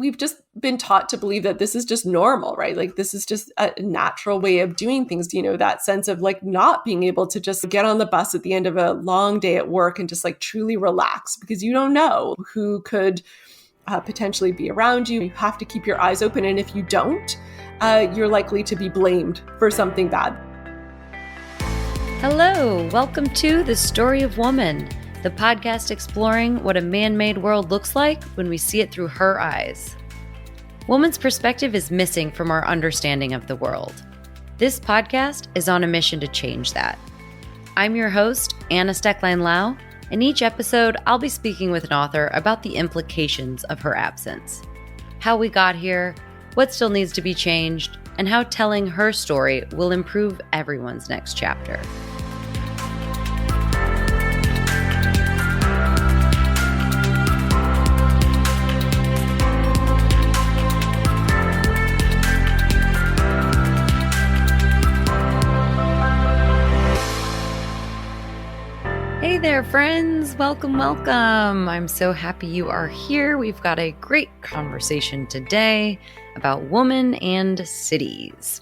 we've just been taught to believe that this is just normal, right? Like this is just a natural way of doing things, that sense of like not being able to just get on the bus at the end of a long day at work and just like truly relax because you don't know who could potentially be around you. You have to keep your eyes open. And if you don't, you're likely to be blamed for something bad. Hello, welcome to The Story of Woman, the podcast exploring what a man-made world looks like when we see it through her eyes. Woman's perspective is missing from our understanding of the world. This podcast is on a mission to change that. I'm your host, Anna Stecklein-Lau, and each episode I'll be speaking with an author about the implications of her absence, how we got here, what still needs to be changed, and how telling her story will improve everyone's next chapter. Hey there, friends. Welcome. I'm so happy you are here. We've got a great conversation today about women and cities.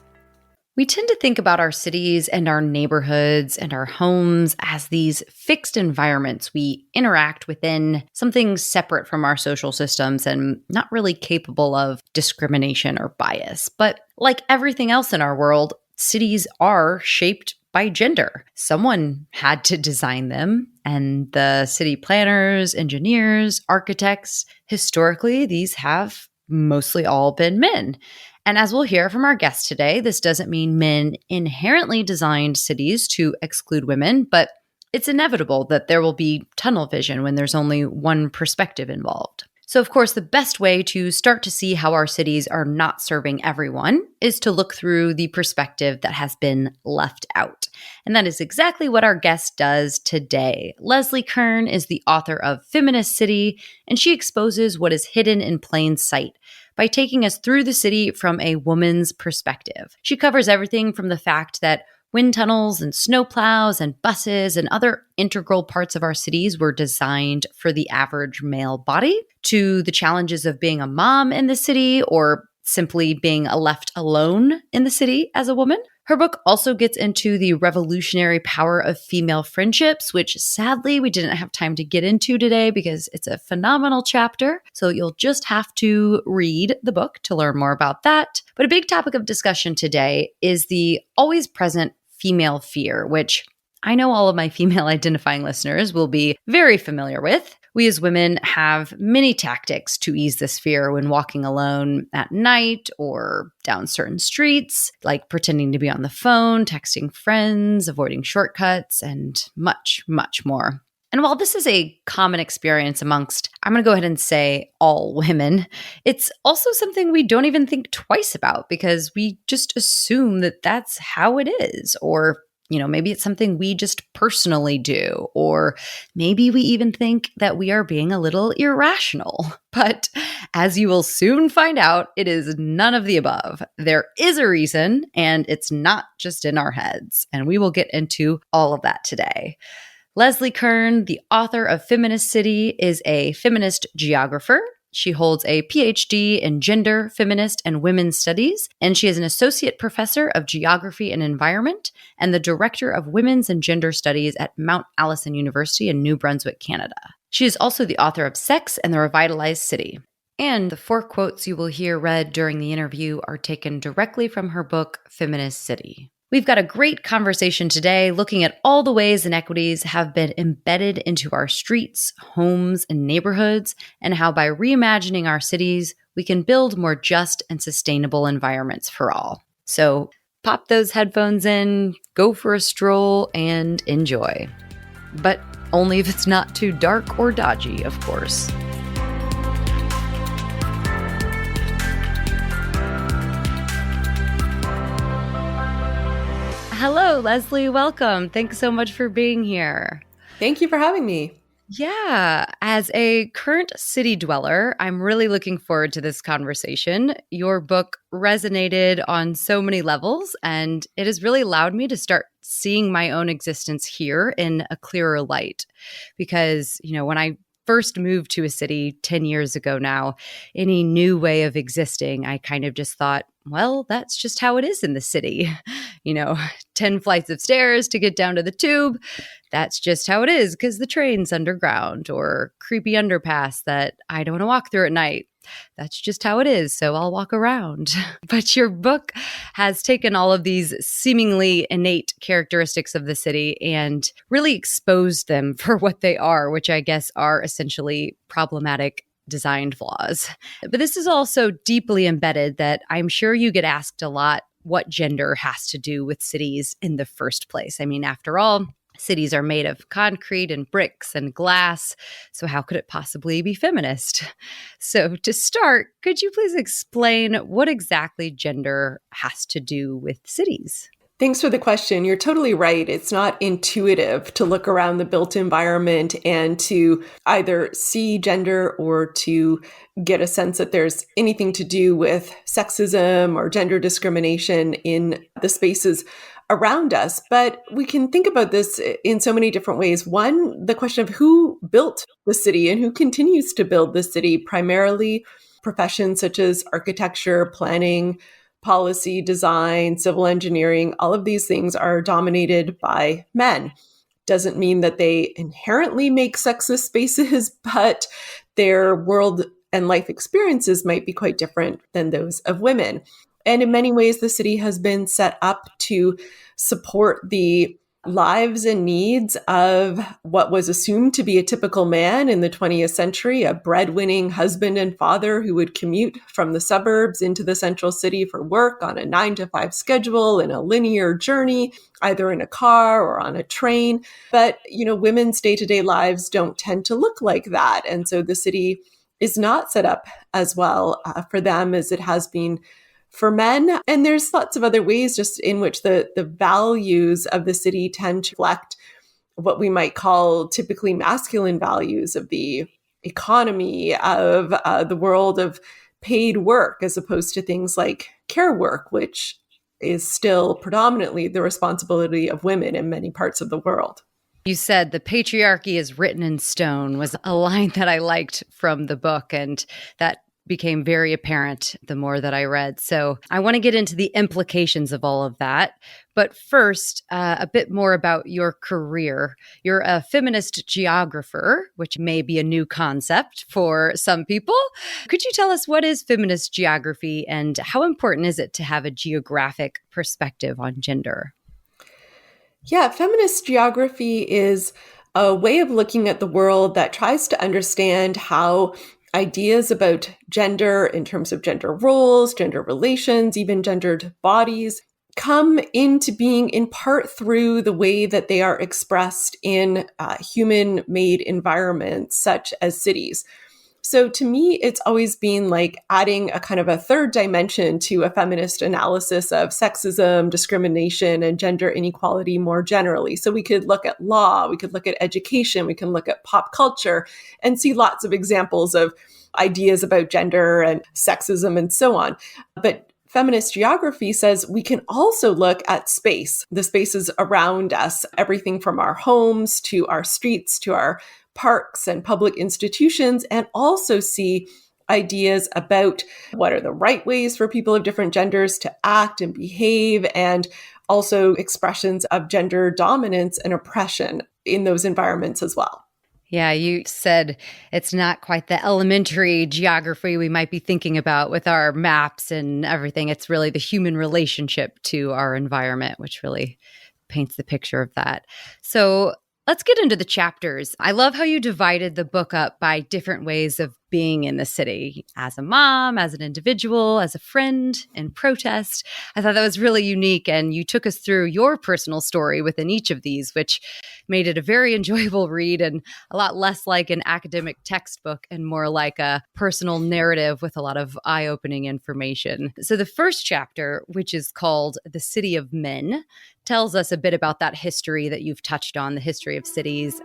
We tend to think about our cities and our neighborhoods and our homes as these fixed environments we interact within, something separate from our social systems and not really capable of discrimination or bias. But like everything else in our world, cities are shaped by gender. Someone had to design them, and the city planners, engineers, architects, historically, these have mostly all been men. And as we'll hear from our guest today, this doesn't mean men inherently designed cities to exclude women, but it's inevitable that there will be tunnel vision when there's only one perspective involved. So, of course, the best way to start to see how our cities are not serving everyone is to look through the perspective that has been left out. And that is exactly what our guest does today. Leslie Kern is the author of Feminist City, and she exposes what is hidden in plain sight by taking us through the city from a woman's perspective. She covers everything from the fact that wind tunnels and snowplows and buses and other integral parts of our cities were designed for the average male body, to the challenges of being a mom in the city or simply being left alone in the city as a woman. Her book also gets into the revolutionary power of female friendships, which sadly we didn't have time to get into today because it's a phenomenal chapter. So you'll just have to read the book to learn more about that. But a big topic of discussion today is the always present female fear, which I know all of my female identifying listeners will be very familiar with. We as women have many tactics to ease this fear when walking alone at night or down certain streets, like pretending to be on the phone, texting friends, avoiding shortcuts, and much, much more. And while this is a common experience amongst, I'm going to go ahead and say all women, it's also something we don't even think twice about because we just assume that that's how it is. Or, maybe it's something we just personally do. Or maybe we even think that we are being a little irrational. But as you will soon find out, it is none of the above. There is a reason, and it's not just in our heads. And we will get into all of that today. Leslie Kern, the author of Feminist City, is a feminist geographer. She holds a PhD in gender, feminist, and women's studies, and she is an associate professor of geography and environment and the director of women's and gender studies at Mount Allison University in New Brunswick, Canada. She is also the author of Sex and the Revitalized City. And the 4 quotes you will hear read during the interview are taken directly from her book, Feminist City. We've got a great conversation today looking at all the ways inequities have been embedded into our streets, homes, and neighborhoods, and how by reimagining our cities, we can build more just and sustainable environments for all. So pop those headphones in, go for a stroll, and enjoy. But only if it's not too dark or dodgy, of course. Hello, Leslie. Welcome. Thanks so much for being here. Thank you for having me. Yeah. As a current city dweller, I'm really looking forward to this conversation. Your book resonated on so many levels, and it has really allowed me to start seeing my own existence here in a clearer light. Because, when I first moved to a city 10 years ago now, any new way of existing, I kind of just thought, well, that's just how it is in the city. 10 flights of stairs to get down to the tube. That's just how it is because the train's underground, or creepy underpass that I don't want to walk through at night. That's just how it is, so I'll walk around. But your book has taken all of these seemingly innate characteristics of the city and really exposed them for what they are, which I guess are essentially problematic design flaws. But this is also deeply embedded that I'm sure you get asked a lot what gender has to do with cities in the first place. I mean, after all, cities are made of concrete and bricks and glass, so how could it possibly be feminist? So to start, could you please explain what exactly gender has to do with cities? Thanks for the question. You're totally right. It's not intuitive to look around the built environment and to either see gender or to get a sense that there's anything to do with sexism or gender discrimination in the spaces around us. But we can think about this in so many different ways. One, the question of who built the city and who continues to build the city, primarily professions such as architecture, planning, policy, design, civil engineering. All of these things are dominated by men. Doesn't mean that they inherently make sexist spaces, but their world and life experiences might be quite different than those of women. And in many ways, the city has been set up to support the lives and needs of what was assumed to be a typical man in the 20th century, a breadwinning husband and father who would commute from the suburbs into the central city for work on a 9-to-5 schedule in a linear journey, either in a car or on a train. But, women's day-to-day lives don't tend to look like that. And so the city is not set up as well for them as it has been for men. And there's lots of other ways just in which the values of the city tend to reflect what we might call typically masculine values of the economy, of the world of paid work, as opposed to things like care work, which is still predominantly the responsibility of women in many parts of the world. You said the patriarchy is written in stone was a line that I liked from the book, and that became very apparent the more that I read. So I want to get into the implications of all of that. But first, a bit more about your career. You're a feminist geographer, which may be a new concept for some people. Could you tell us what is feminist geography and how important is it to have a geographic perspective on gender? Yeah, feminist geography is a way of looking at the world that tries to understand how ideas about gender in terms of gender roles, gender relations, even gendered bodies come into being in part through the way that they are expressed in human-made environments such as cities. So to me, it's always been like adding a kind of a third dimension to a feminist analysis of sexism, discrimination, and gender inequality more generally. So we could look at law, we could look at education, we can look at pop culture and see lots of examples of ideas about gender and sexism and so on. But feminist geography says we can also look at space, the spaces around us, everything from our homes to our streets to our parks and public institutions, and also see ideas about what are the right ways for people of different genders to act and behave, and also expressions of gender dominance and oppression in those environments as well. Yeah, you said it's not quite the elementary geography we might be thinking about with our maps and everything. It's really the human relationship to our environment, which really paints the picture of that. So let's get into the chapters. I love how you divided the book up by different ways of being in the city, as a mom, as an individual, as a friend, in protest. I thought that was really unique, and you took us through your personal story within each of these, which made it a very enjoyable read and a lot less like an academic textbook and more like a personal narrative with a lot of eye-opening information. So the first chapter, which is called The City of Men, tells us a bit about that history that you've touched on, the history of cities.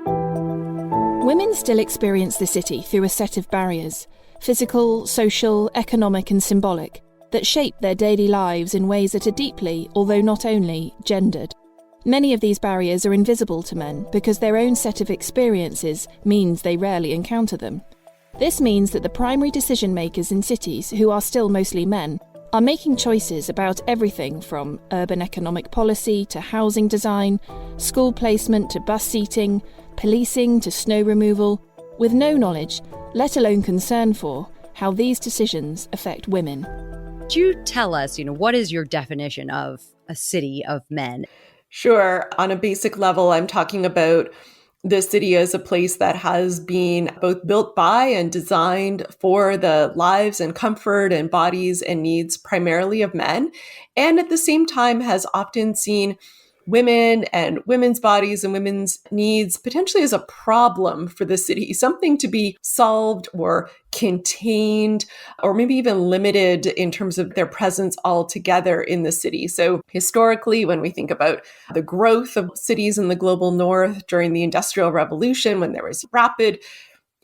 Women still experience the city through a set of barriers, physical, social, economic and symbolic, that shape their daily lives in ways that are deeply, although not only, gendered. Many of these barriers are invisible to men because their own set of experiences means they rarely encounter them. This means that the primary decision makers in cities, who are still mostly men, are making choices about everything from urban economic policy to housing design, school placement to bus seating, policing to snow removal, with no knowledge, let alone concern for, how these decisions affect women. Could you tell us, what is your definition of a city of men? Sure. On a basic level, I'm talking about the city as a place that has been both built by and designed for the lives and comfort and bodies and needs primarily of men, and at the same time has often seen women and women's bodies and women's needs potentially as a problem for the city, something to be solved or contained or maybe even limited in terms of their presence altogether in the city. So historically, when we think about the growth of cities in the global north during the Industrial Revolution, when there was rapid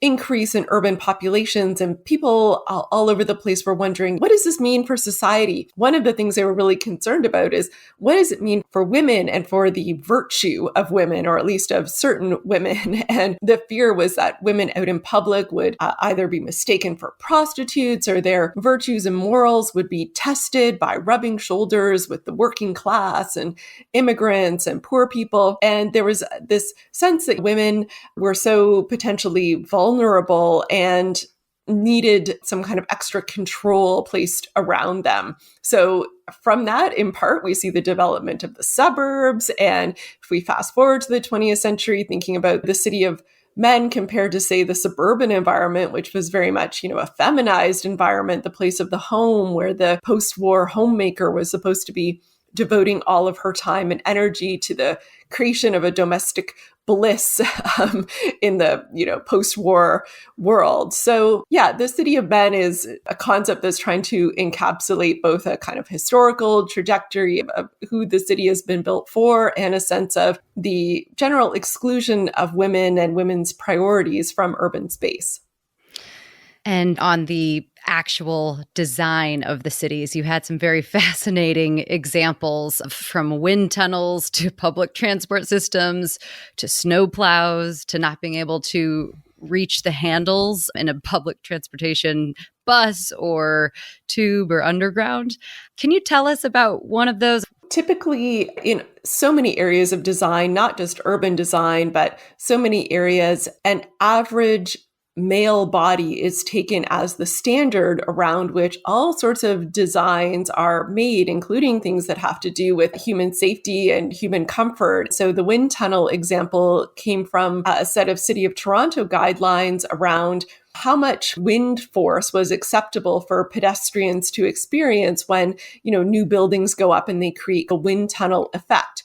increase in urban populations and people all over the place were wondering, what does this mean for society? One of the things they were really concerned about is, what does it mean for women and for the virtue of women, or at least of certain women? And the fear was that women out in public would either be mistaken for prostitutes, or their virtues and morals would be tested by rubbing shoulders with the working class and immigrants and poor people. And there was this sense that women were so potentially vulnerable and needed some kind of extra control placed around them. So from that, in part, we see the development of the suburbs. And if we fast forward to the 20th century, thinking about the city of men compared to, say, the suburban environment, which was very much, a feminized environment, the place of the home where the post-war homemaker was supposed to be devoting all of her time and energy to the creation of a domestic bliss in the post-war world. So yeah, the city of men is a concept that's trying to encapsulate both a kind of historical trajectory of who the city has been built for and a sense of the general exclusion of women and women's priorities from urban space. And on the actual design of the cities, you had some very fascinating examples from wind tunnels to public transport systems to snow plows to not being able to reach the handles in a public transportation bus or tube or underground. Can you tell us about one of those? Typically, in so many areas of design, not just urban design, but so many areas, an average male body is taken as the standard around which all sorts of designs are made, including things that have to do with human safety and human comfort. So the wind tunnel example came from a set of City of Toronto guidelines around how much wind force was acceptable for pedestrians to experience when, new buildings go up and they create a wind tunnel effect.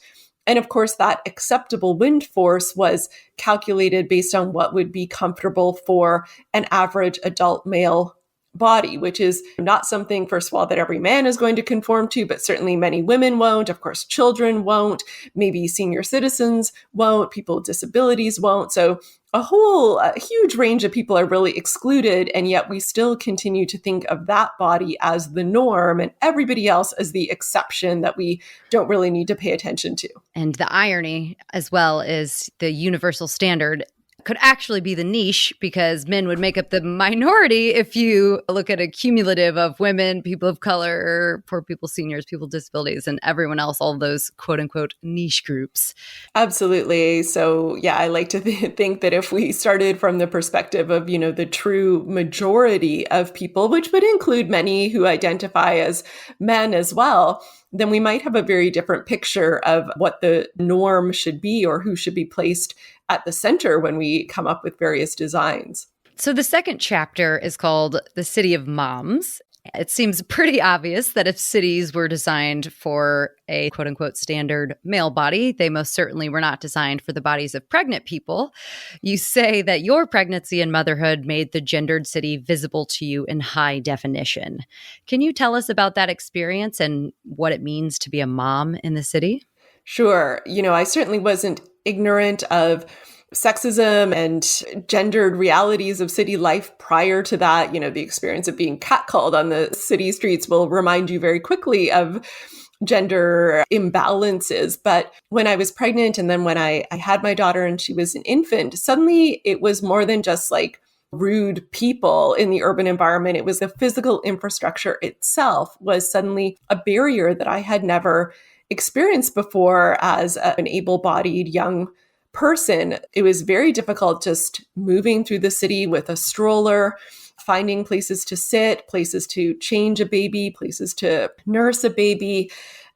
And of course, that acceptable wind force was calculated based on what would be comfortable for an average adult male body, which is not something, first of all, that every man is going to conform to, but certainly many women won't. Of course, children won't. Maybe senior citizens won't. People with disabilities won't. So a huge range of people are really excluded, and yet we still continue to think of that body as the norm and everybody else as the exception that we don't really need to pay attention to. And the irony as well is the universal standard could actually be the niche, because men would make up the minority if you look at a cumulative of women, people of color, poor people, seniors, people with disabilities, and everyone else, all those quote unquote niche groups. Absolutely. So yeah, I like to think that if we started from the perspective of, the true majority of people, which would include many who identify as men as well, then we might have a very different picture of what the norm should be or who should be placed at the center when we come up with various designs. So the second chapter is called The City of Moms. It seems pretty obvious that if cities were designed for a quote unquote standard male body, they most certainly were not designed for the bodies of pregnant people. You say that your pregnancy and motherhood made the gendered city visible to you in high definition. Can you tell us about that experience and what it means to be a mom in the city? Sure. I certainly wasn't ignorant of sexism and gendered realities of city life prior to that. The experience of being catcalled on the city streets will remind you very quickly of gender imbalances. But when I was pregnant and then when I had my daughter and she was an infant, suddenly it was more than just like rude people in the urban environment. It was the physical infrastructure itself was suddenly a barrier that I had never experienced before as an able-bodied young person. It was very difficult just moving through the city with a stroller, finding places to sit, places to change a baby, places to nurse a baby.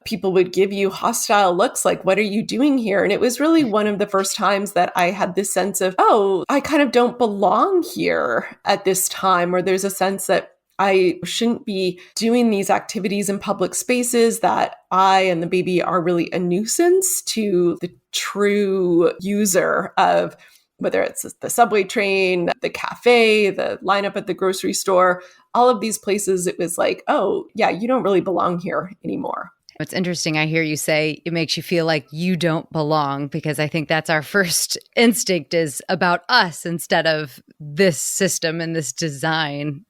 People would give you hostile looks like, what are you doing here? And it was really one of the first times that I had this sense of, oh, I kind of don't belong here at this time, or there's a sense that I shouldn't be doing these activities in public spaces, that I and the baby are really a nuisance to the true user of whether it's the subway train, the cafe, the lineup at the grocery store, all of these places. It was like, oh, yeah, you don't really belong here anymore. It's interesting. I hear you say it makes you feel like you don't belong, because I think that's our first instinct is about us instead of this system and this design,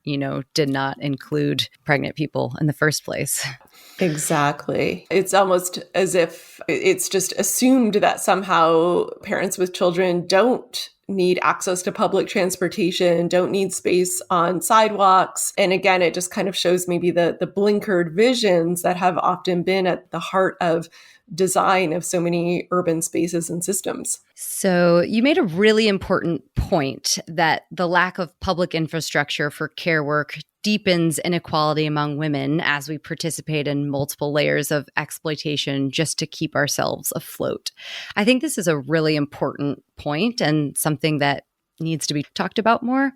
did not include pregnant people in the first place. Exactly. It's almost as if it's just assumed that somehow parents with children don't need access to public transportation, don't need space on sidewalks. And again, it just kind of shows maybe the blinkered visions that have often been at the heart of design of so many urban spaces and systems. So you made a really important point that the lack of public infrastructure for care work deepens inequality among women as we participate in multiple layers of exploitation just to keep ourselves afloat. I think this is a really important point and something that needs to be talked about more.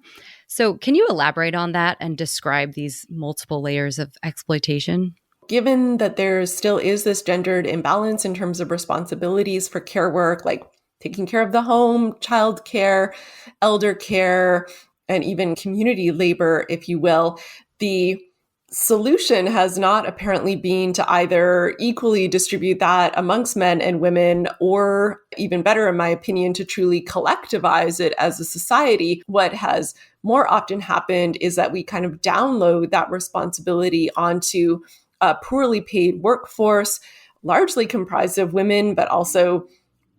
So can you elaborate on that and describe these multiple layers of exploitation? Given that there still is this gendered imbalance in terms of responsibilities for care work, like taking care of the home, childcare, elder care, and even community labor, if you will, the solution has not apparently been to either equally distribute that amongst men and women, or even better, in my opinion, to truly collectivize it as a society. What has more often happened is that we kind of download that responsibility onto a poorly paid workforce, largely comprised of women, but also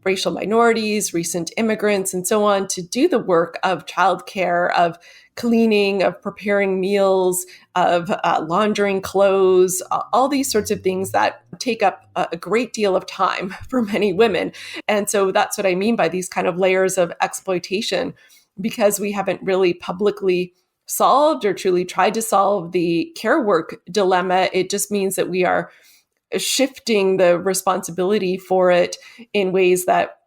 racial minorities, recent immigrants, and so on, to do the work of childcare, of cleaning, of preparing meals, of laundering clothes, all these sorts of things that take up a great deal of time for many women. And so that's what I mean by these kind of layers of exploitation, because we haven't really publicly solved or truly tried to solve the care work dilemma. It just means that we are shifting the responsibility for it in ways that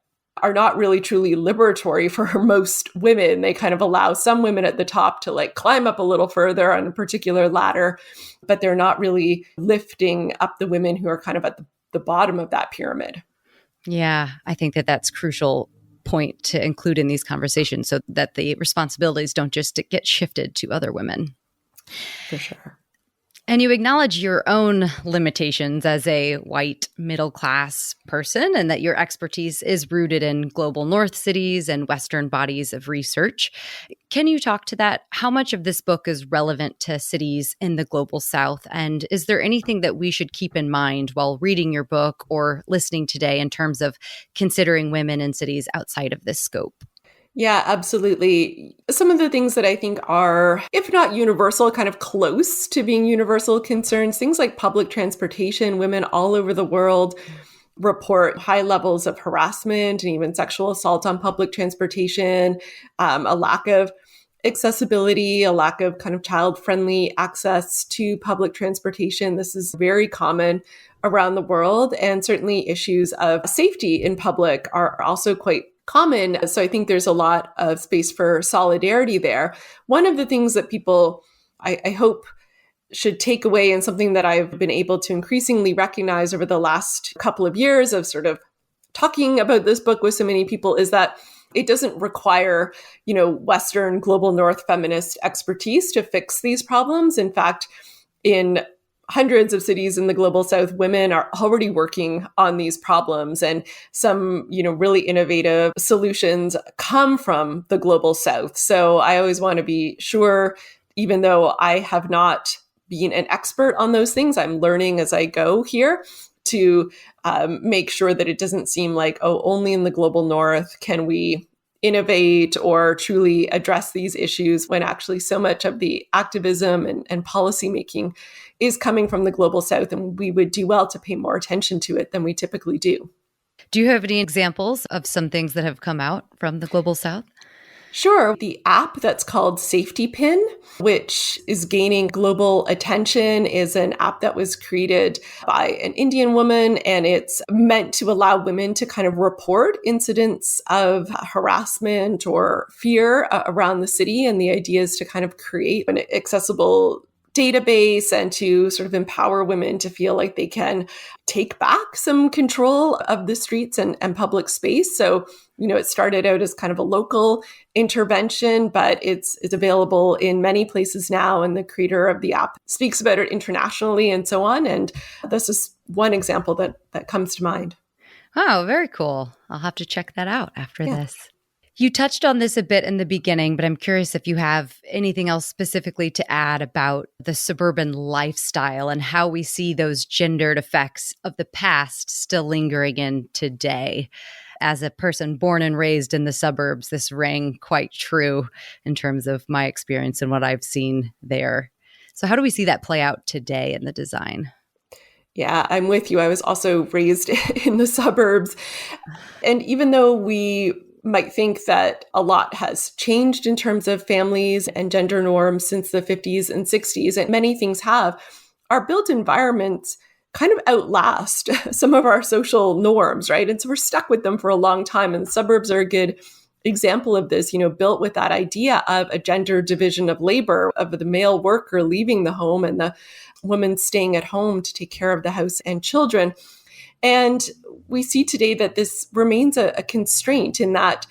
are not really truly liberatory for most women. They kind of allow some women at the top to like climb up a little further on a particular ladder, but they're not really lifting up the women who are kind of at the bottom of that pyramid. Yeah, I think that that's crucial point to include in these conversations so that the responsibilities don't just get shifted to other women. For sure. And you acknowledge your own limitations as a white middle-class person, and that your expertise is rooted in global North cities and Western bodies of research. Can you talk to that? How much of this book is relevant to cities in the global South? And is there anything that we should keep in mind while reading your book or listening today in terms of considering women in cities outside of this scope? Yeah, absolutely. Some of the things that I think are, if not universal, kind of close to being universal concerns, things like public transportation. Women all over the world report high levels of harassment and even sexual assault on public transportation, a lack of accessibility, a lack of kind of child-friendly access to public transportation. This is very common around the world. And certainly issues of safety in public are also quite common. So I think there's a lot of space for solidarity there. One of the things that people, I hope, should take away, and something that I've been able to increasingly recognize over the last couple of years of sort of talking about this book with so many people, is that it doesn't require, Western global North feminist expertise to fix these problems. In fact, in hundreds of cities in the global South, women are already working on these problems, and some, really innovative solutions come from the global South. So I always want to be sure, even though I have not been an expert on those things, I'm learning as I go here. to make sure that it doesn't seem like, oh, only in the global north can we innovate or truly address these issues, when actually so much of the activism and policy making is coming from the global south, and we would do well to pay more attention to it than we typically do. Do you have any examples of some things that have come out from the global south? Sure. The app that's called Safety Pin, which is gaining global attention, is an app that was created by an Indian woman, and it's meant to allow women to kind of report incidents of harassment or fear around the city. And the idea is to kind of create an accessible database and to sort of empower women to feel like they can take back some control of the streets and public space. So, it started out as kind of a local intervention, but it's available in many places now. And the creator of the app speaks about it internationally and so on. And this is one example that comes to mind. Oh, very cool. I'll have to check that out after this. You touched on this a bit in the beginning, but I'm curious if you have anything else specifically to add about the suburban lifestyle and how we see those gendered effects of the past still lingering in today. As a person born and raised in the suburbs, this rang quite true in terms of my experience and what I've seen there. So how do we see that play out today in the design? Yeah, I'm with you. I was also raised in the suburbs. And even though we might think that a lot has changed in terms of families and gender norms since the 50s and 60s, and many things have, our built environments kind of outlast some of our social norms, right? And so we're stuck with them for a long time. And the suburbs are a good example of this, built with that idea of a gender division of labor, of the male worker leaving the home and the woman staying at home to take care of the house and children. And we see today that this remains a constraint in that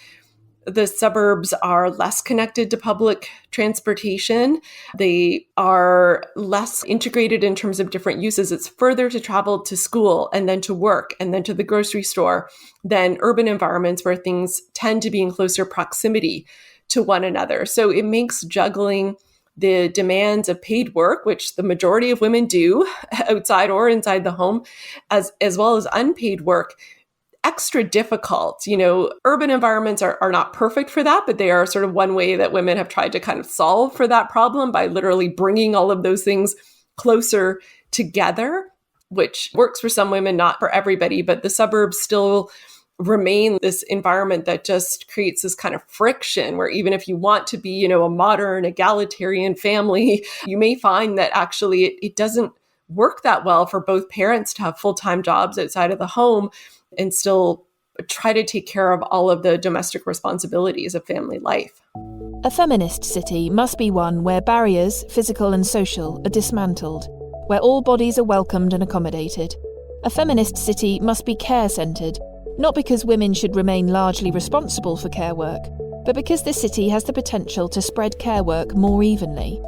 the suburbs are less connected to public transportation. They are less integrated in terms of different uses. It's further to travel to school and then to work and then to the grocery store than urban environments where things tend to be in closer proximity to one another. So it makes juggling the demands of paid work, which the majority of women do outside or inside the home, as well as unpaid work, extra difficult. Urban environments are not perfect for that, but they are sort of one way that women have tried to kind of solve for that problem by literally bringing all of those things closer together, which works for some women, not for everybody. But the suburbs still remain this environment that just creates this kind of friction where even if you want to be, a modern egalitarian family, you may find that actually it doesn't work that well for both parents to have full-time jobs outside of the home and still try to take care of all of the domestic responsibilities of family life. A feminist city must be one where barriers, physical and social, are dismantled, where all bodies are welcomed and accommodated. A feminist city must be care-centred, not because women should remain largely responsible for care work, but because the city has the potential to spread care work more evenly.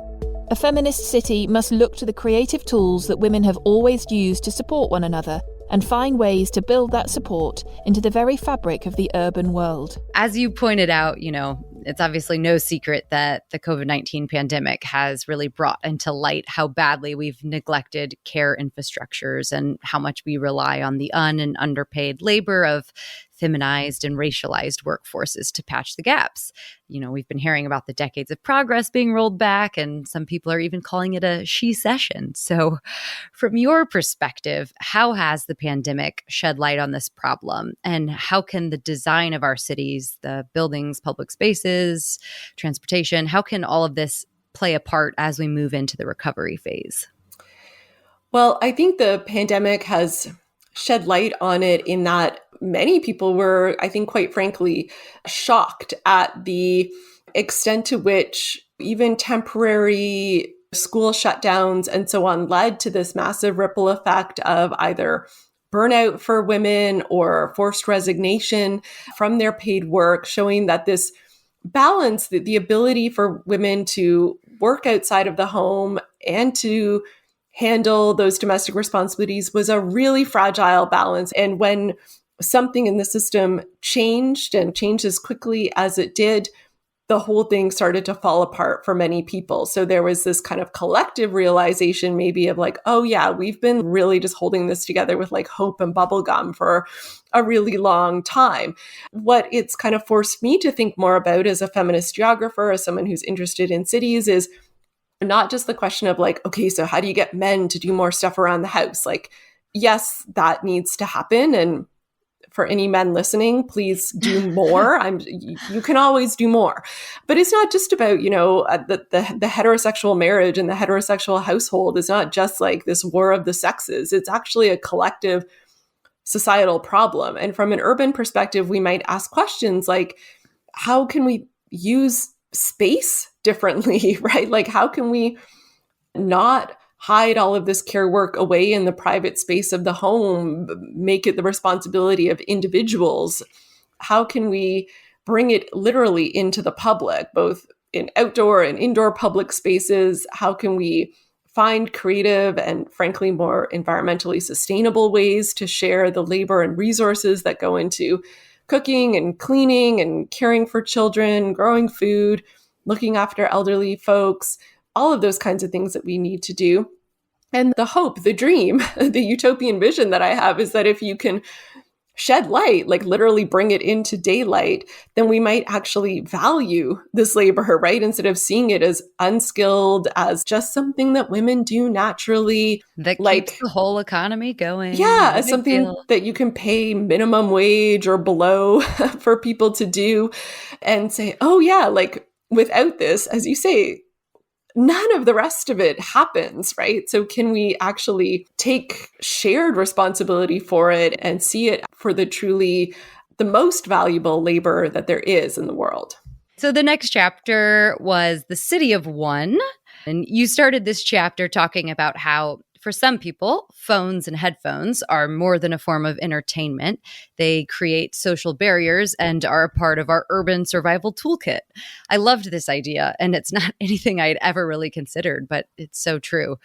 A feminist city must look to the creative tools that women have always used to support one another and find ways to build that support into the very fabric of the urban world. As you pointed out, it's obviously no secret that the COVID-19 pandemic has really brought into light how badly we've neglected care infrastructures and how much we rely on the and underpaid labor of feminized and racialized workforces to patch the gaps. We've been hearing about the decades of progress being rolled back, and some people are even calling it a she-cession. So from your perspective, how has the pandemic shed light on this problem? And how can the design of our cities, the buildings, public spaces, transportation, how can all of this play a part as we move into the recovery phase? Well, I think the pandemic has shed light on it in that many people were, I think, quite frankly, shocked at the extent to which even temporary school shutdowns and so on led to this massive ripple effect of either burnout for women or forced resignation from their paid work, showing that this balance, the ability for women to work outside of the home and to handle those domestic responsibilities was a really fragile balance. And when something in the system changed and changed as quickly as it did, the whole thing started to fall apart for many people. So there was this kind of collective realization maybe of like, oh yeah, we've been really just holding this together with like hope and bubblegum for a really long time. What it's kind of forced me to think more about as a feminist geographer, as someone who's interested in cities, is not just the question of like, okay, so how do you get men to do more stuff around the house? Like, yes, that needs to happen. And for any men listening, please do more. You can always do more. But it's not just about, the heterosexual marriage and the heterosexual household is not just like this war of the sexes. It's actually a collective societal problem. And from an urban perspective, we might ask questions like, how can we use space differently, right? Like, how can we not hide all of this care work away in the private space of the home, make it the responsibility of individuals? How can we bring it literally into the public, both in outdoor and indoor public spaces? How can we find creative and frankly more environmentally sustainable ways to share the labor and resources that go into cooking and cleaning and caring for children, growing food, looking after elderly folks, all of those kinds of things that we need to do. And the hope, the dream, the utopian vision that I have is that if you can shed light, like literally bring it into daylight, then we might actually value this labor, right? Instead of seeing it as unskilled, as just something that women do naturally. That keeps the whole economy going. Yeah, as something that you can pay minimum wage or below for people to do, and say, oh yeah, like without this, as you say, none of the rest of it happens, right? So can we actually take shared responsibility for it and see it for the most valuable labor that there is in the world? So the next chapter was the City of One. And you started this chapter talking about how, for some people, phones and headphones are more than a form of entertainment. They create social barriers and are a part of our urban survival toolkit. I loved this idea, and it's not anything I'd ever really considered, but it's so true.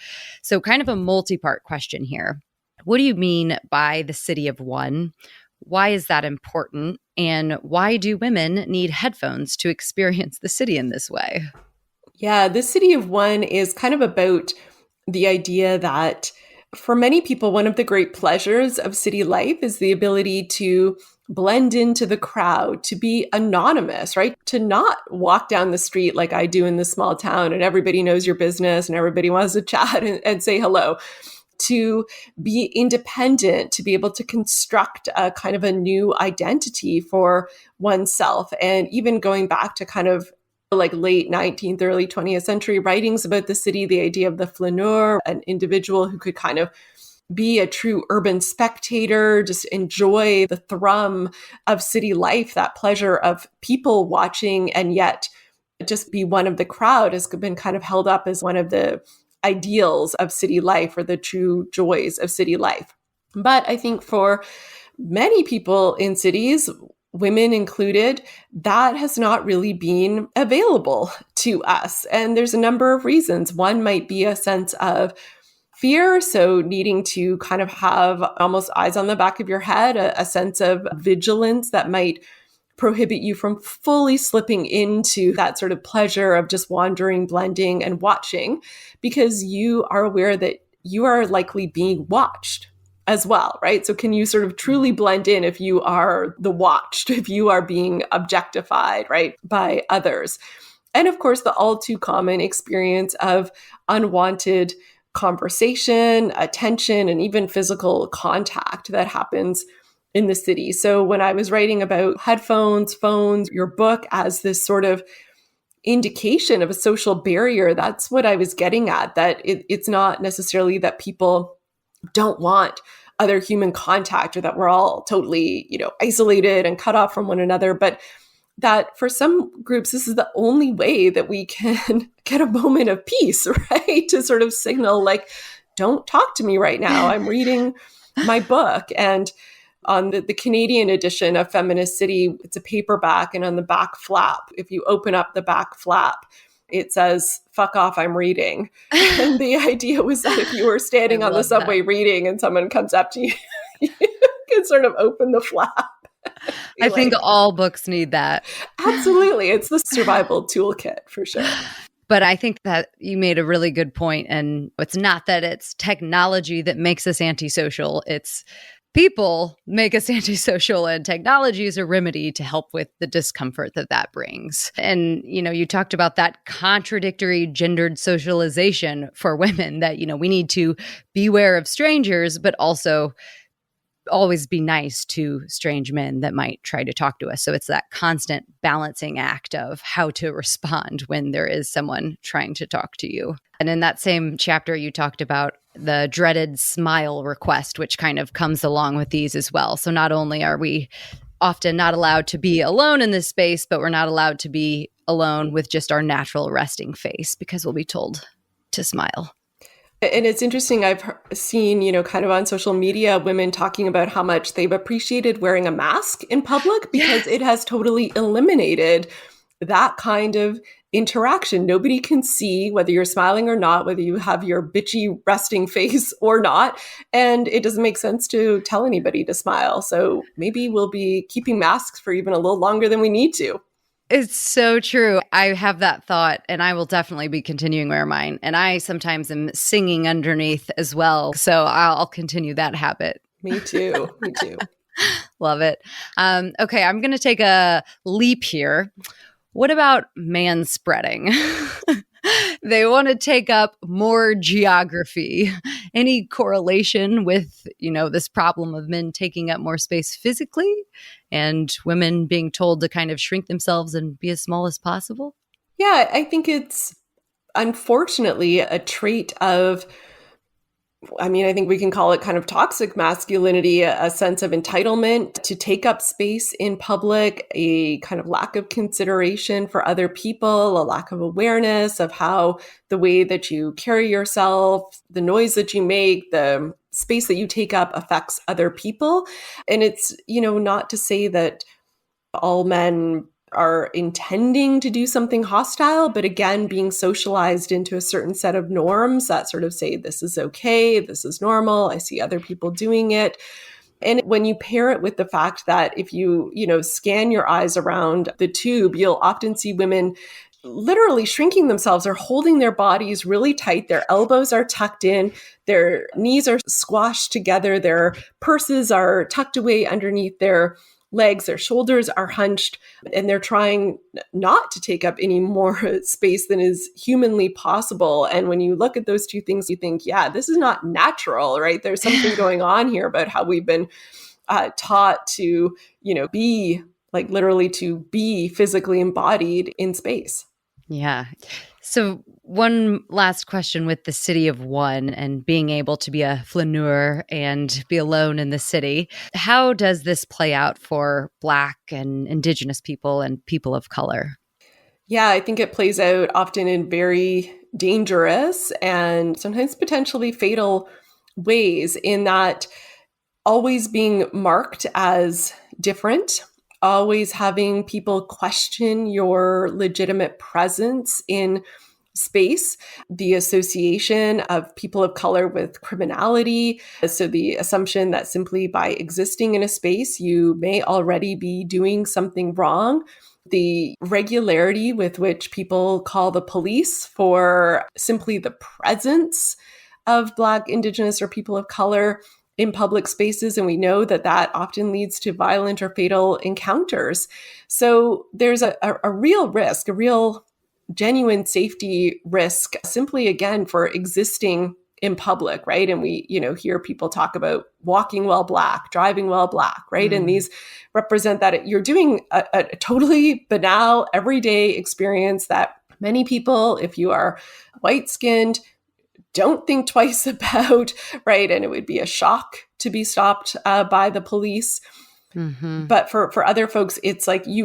So kind of a multi-part question here. What do you mean by the City of One? Why is that important? And why do women need headphones to experience the city in this way? Yeah, the City of One is kind of about the idea that for many people, one of the great pleasures of city life is the ability to blend into the crowd, to be anonymous, right? To not walk down the street like I do in this small town and everybody knows your business and everybody wants to chat and say hello. To be independent, to be able to construct a kind of a new identity for oneself. And even going back to kind of like late 19th, early 20th century writings about the city, the idea of the flaneur, an individual who could kind of be a true urban spectator, just enjoy the thrum of city life, that pleasure of people watching, and yet just be one of the crowd has been kind of held up as one of the ideals of city life or the true joys of city life. But I think for many people in cities, women included, that has not really been available to us. And there's a number of reasons. One might be a sense of fear, so needing to kind of have almost eyes on the back of your head, a sense of vigilance that might prohibit you from fully slipping into that sort of pleasure of just wandering, blending, and watching, because you are aware that you are likely being watched as well, right? So can you sort of truly blend in if you are the watched, if you are being objectified, right, by others? And of course, the all too common experience of unwanted conversation, attention, and even physical contact that happens in the city. So when I was writing about headphones, phones, your book as this sort of indication of a social barrier, that's what I was getting at, that it's not necessarily that people don't want other human contact or that we're all totally, isolated and cut off from one another, but that for some groups, this is the only way that we can get a moment of peace, right? To sort of signal like, don't talk to me right now. I'm reading my book. And on the Canadian edition of Feminist City, it's a paperback, and on the back flap, if you open up the back flap, it says, "Fuck off, I'm reading." And the idea was that if you were standing on the subway reading and someone comes up to you, you can sort of open the flap. I think all books need that. Absolutely. It's the survival toolkit for sure. But I think that you made a really good point. And it's not that it's technology that makes us antisocial. It's people make us antisocial, and technology is a remedy to help with the discomfort that that brings. And, you talked about that contradictory gendered socialization for women that, we need to beware of strangers, but also always be nice to strange men that might try to talk to us. So it's that constant balancing act of how to respond when there is someone trying to talk to you. And in that same chapter, you talked about the dreaded smile request, which kind of comes along with these as well. So not only are we often not allowed to be alone in this space, but we're not allowed to be alone with just our natural resting face because we'll be told to smile. And it's interesting, I've seen, kind of on social media, women talking about how much they've appreciated wearing a mask in public because it has totally eliminated that kind of interaction. Nobody can see whether you're smiling or not, whether you have your bitchy resting face or not. And it doesn't make sense to tell anybody to smile. So maybe we'll be keeping masks for even a little longer than we need to. It's so true. I have that thought, and I will definitely be continuing wear mine. And I sometimes am singing underneath as well. So I'll continue that habit. Me too. Me too. Love it. Okay, I'm going to take a leap here. What about manspreading? They want to take up more geography. Any correlation with, this problem of men taking up more space physically and women being told to kind of shrink themselves and be as small as possible? Yeah, I think it's unfortunately a trait of, I think we can call it kind of toxic masculinity, a sense of entitlement to take up space in public, a kind of lack of consideration for other people, a lack of awareness of how the way that you carry yourself, the noise that you make, the space that you take up affects other people. And it's, not to say that all men are intending to do something hostile, but again, being socialized into a certain set of norms that sort of say, this is okay, this is normal, I see other people doing it. And when you pair it with the fact that if you, scan your eyes around the tube, you'll often see women literally shrinking themselves or holding their bodies really tight. Their elbows are tucked in, their knees are squashed together, their purses are tucked away underneath their legs, their shoulders are hunched, and they're trying not to take up any more space than is humanly possible. And when you look at those two things, you think, yeah, this is not natural, right? There's something going on here about how we've been taught to, be like literally to be physically embodied in space. Yeah. So one last question with the city of one and being able to be a flaneur and be alone in the city. How does this play out for Black and Indigenous people and people of color? Yeah, I think it plays out often in very dangerous and sometimes potentially fatal ways, in that always being marked as different, always having people question your legitimate presence in space, the association of people of color with criminality. So the assumption that simply by existing in a space, you may already be doing something wrong. The regularity with which people call the police for simply the presence of Black, Indigenous, or people of color in public spaces. And we know that that often leads to violent or fatal encounters. So there's a real risk, a real genuine safety risk, simply again for existing in public, right? And we, hear people talk about walking while Black, driving while Black, right? And these represent that you're doing a totally banal, everyday experience that many people, if you are white-skinned, don't think twice about, right? And it would be a shock to be stopped by the police. Mm-hmm. But for other folks, it's like, you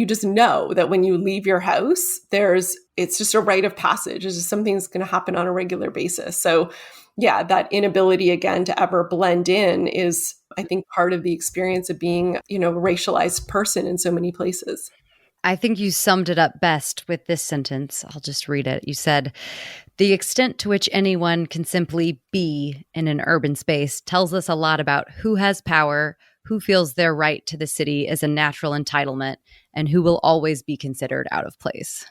just know that when you leave your house, it's just a rite of passage. It's just something that's going to happen on a regular basis. So yeah, that inability again to ever blend in is, I think, part of the experience of being, a racialized person in so many places. I think you summed it up best with this sentence. I'll just read it. You said, "The extent to which anyone can simply be in an urban space tells us a lot about who has power, who feels their right to the city is a natural entitlement and who will always be considered out of place.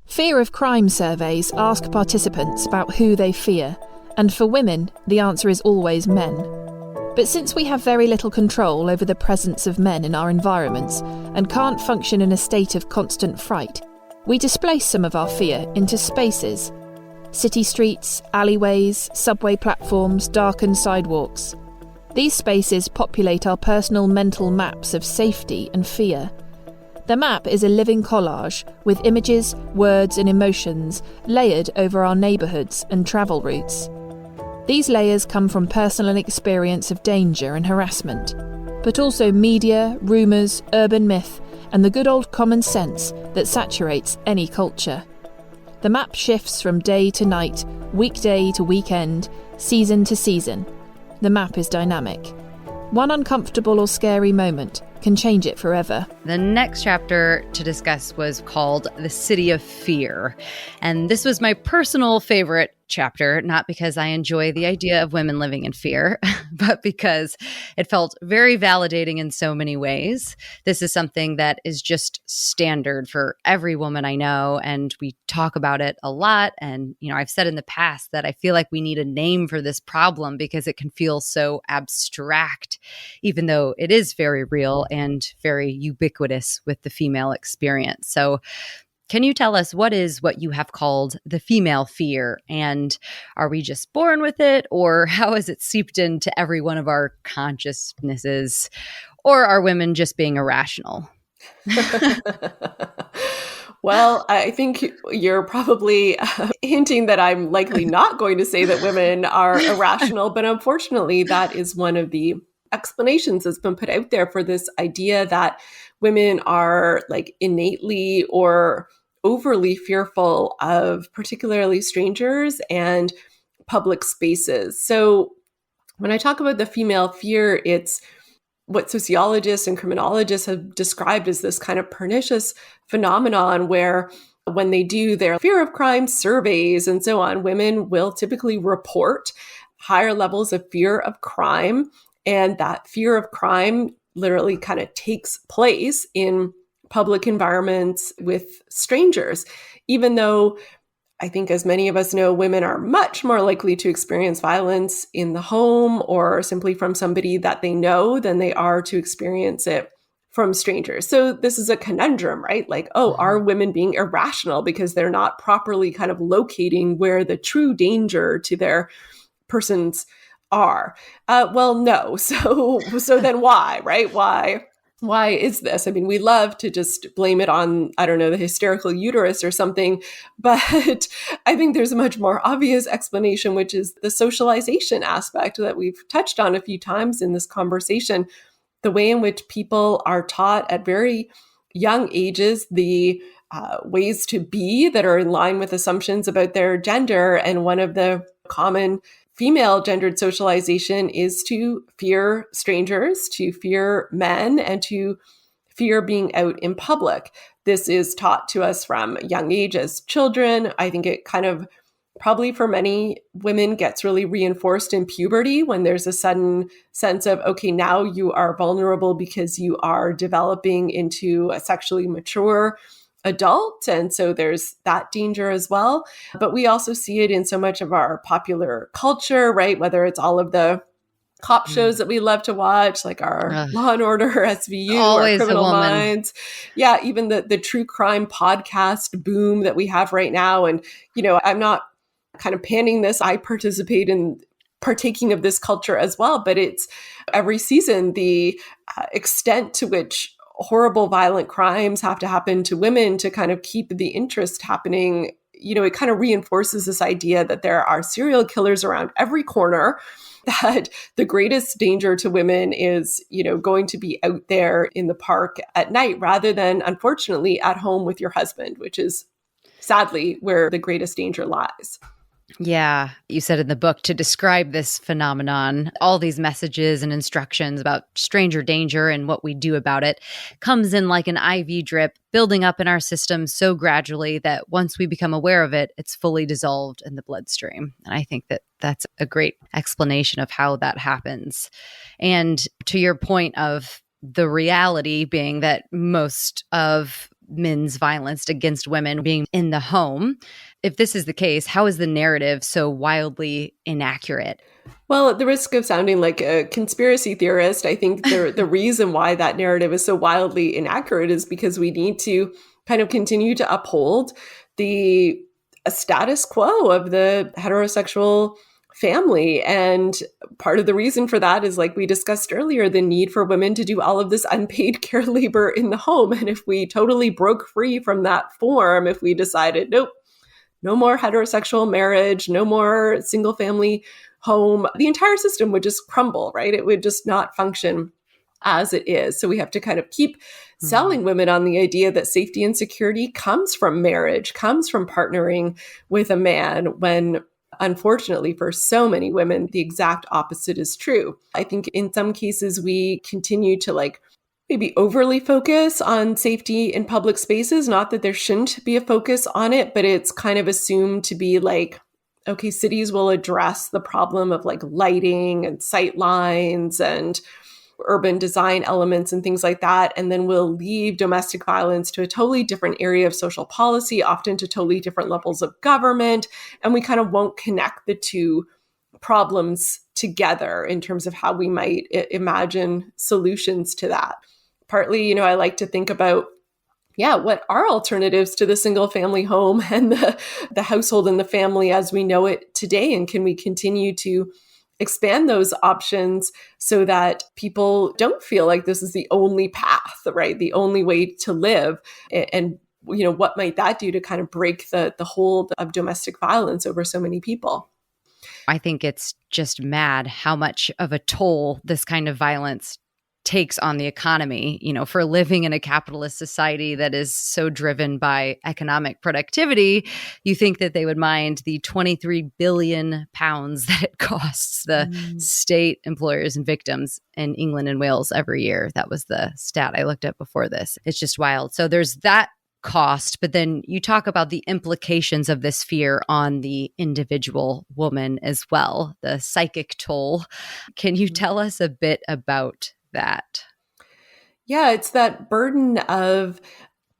Fear of crime surveys ask participants about who they fear, and for women, the answer is always men. But since we have very little control over the presence of men in our environments and can't function in a state of constant fright, we displace some of our fear into spaces. City streets, alleyways, subway platforms, darkened sidewalks. These spaces populate our personal mental maps of safety and fear. The map is a living collage with images, words and emotions layered over our neighbourhoods and travel routes. These layers come from personal experience of danger and harassment, but also media, rumours, urban myth, and the good old common sense that saturates any culture. The map shifts from day to night, weekday to weekend, season to season. The map is dynamic. One uncomfortable or scary moment can change it forever. The next chapter to discuss was called The City of Fear. And this was my personal favorite chapter, not because I enjoy the idea of women living in fear, but because it felt very validating in so many ways. This is something that is just standard for every woman I know, and we talk about it a lot. And, I've said in the past that I feel like we need a name for this problem because it can feel so abstract, even though it is very real and very ubiquitous with the female experience. So can you tell us what you have called the female fear? And are we just born with it? Or how has it seeped into every one of our consciousnesses? Or are women just being irrational? Well, I think you're probably hinting that I'm likely not going to say that women are irrational, but unfortunately, that is one of the explanations that's been put out there for this idea that women are like innately or overly fearful of particularly strangers and public spaces. So when I talk about the female fear, it's what sociologists and criminologists have described as this kind of pernicious phenomenon where when they do their fear of crime surveys and so on, women will typically report higher levels of fear of crime. And that fear of crime literally kind of takes place in public environments with strangers, even though I think, as many of us know, women are much more likely to experience violence in the home or simply from somebody that they know than they are to experience it from strangers. So this is a conundrum, right? Like, are women being irrational because they're not properly kind of locating where the true danger to their persons are? Well, no. So then why, right? Why is this? I mean, we love to just blame it on, I don't know, the hysterical uterus or something, but I think there's a much more obvious explanation, which is the socialization aspect that we've touched on a few times in this conversation. The way in which people are taught at very young ages the ways to be that are in line with assumptions about their gender. And one of the common female gendered socialization is to fear strangers, to fear men, and to fear being out in public. This is taught to us from young age as children. I think it kind of probably for many women gets really reinforced in puberty when there's a sudden sense of, okay, now you are vulnerable because you are developing into a sexually mature adult. And so there's that danger as well. But we also see it in so much of our popular culture, right? Whether it's all of the cop shows that we love to watch, like our Law and Order, SVU, always or Criminal Minds. Yeah, even the true crime podcast boom that we have right now. And, I'm not kind of panning this. I participate in partaking of this culture as well. But it's every season, the extent to which horrible violent crimes have to happen to women to kind of keep the interest happening, it kind of reinforces this idea that there are serial killers around every corner, that the greatest danger to women is, going to be out there in the park at night rather than, unfortunately, at home with your husband, which is sadly where the greatest danger lies. Yeah, you said in the book to describe this phenomenon, all these messages and instructions about stranger danger and what we do about it comes in like an IV drip, building up in our system so gradually that once we become aware of it, it's fully dissolved in the bloodstream. And I think that that's a great explanation of how that happens. And to your point of the reality being that most of men's violence against women being in the home. If this is the case, how is the narrative so wildly inaccurate? Well, at the risk of sounding like a conspiracy theorist, I think the reason why that narrative is so wildly inaccurate is because we need to kind of continue to uphold the status quo of the heterosexual family. And part of the reason for that is, like we discussed earlier, the need for women to do all of this unpaid care labor in the home. And if we totally broke free from that form, if we decided, nope, no more heterosexual marriage, no more single family home, the entire system would just crumble, right? It would just not function as it is. So we have to kind of keep selling women on the idea that safety and security comes from marriage, comes from partnering with a man, when unfortunately, for so many women, the exact opposite is true. I think in some cases, we continue to maybe overly focus on safety in public spaces. Not that there shouldn't be a focus on it, but it's kind of assumed to be like, okay, cities will address the problem of lighting and sight lines and urban design elements and things like that. And then we'll leave domestic violence to a totally different area of social policy, often to totally different levels of government. And we kind of won't connect the two problems together in terms of how we might imagine solutions to that. Partly, I like to think about, what are alternatives to the single family home and the household and the family as we know it today? And can we continue to expand those options so that people don't feel like this is the only path, right? The only way to live. And what might that do to kind of break the hold of domestic violence over so many people? I think it's just mad how much of a toll this kind of violence takes on the economy, for living in a capitalist society that is so driven by economic productivity. You think that they would mind the 23 billion pounds that it costs the state employers and victims in England and Wales every year. That was the stat I looked at before this. It's just wild. So there's that cost, but then you talk about the implications of this fear on the individual woman as well, the psychic toll. Can you tell us a bit about that? Yeah, it's that burden of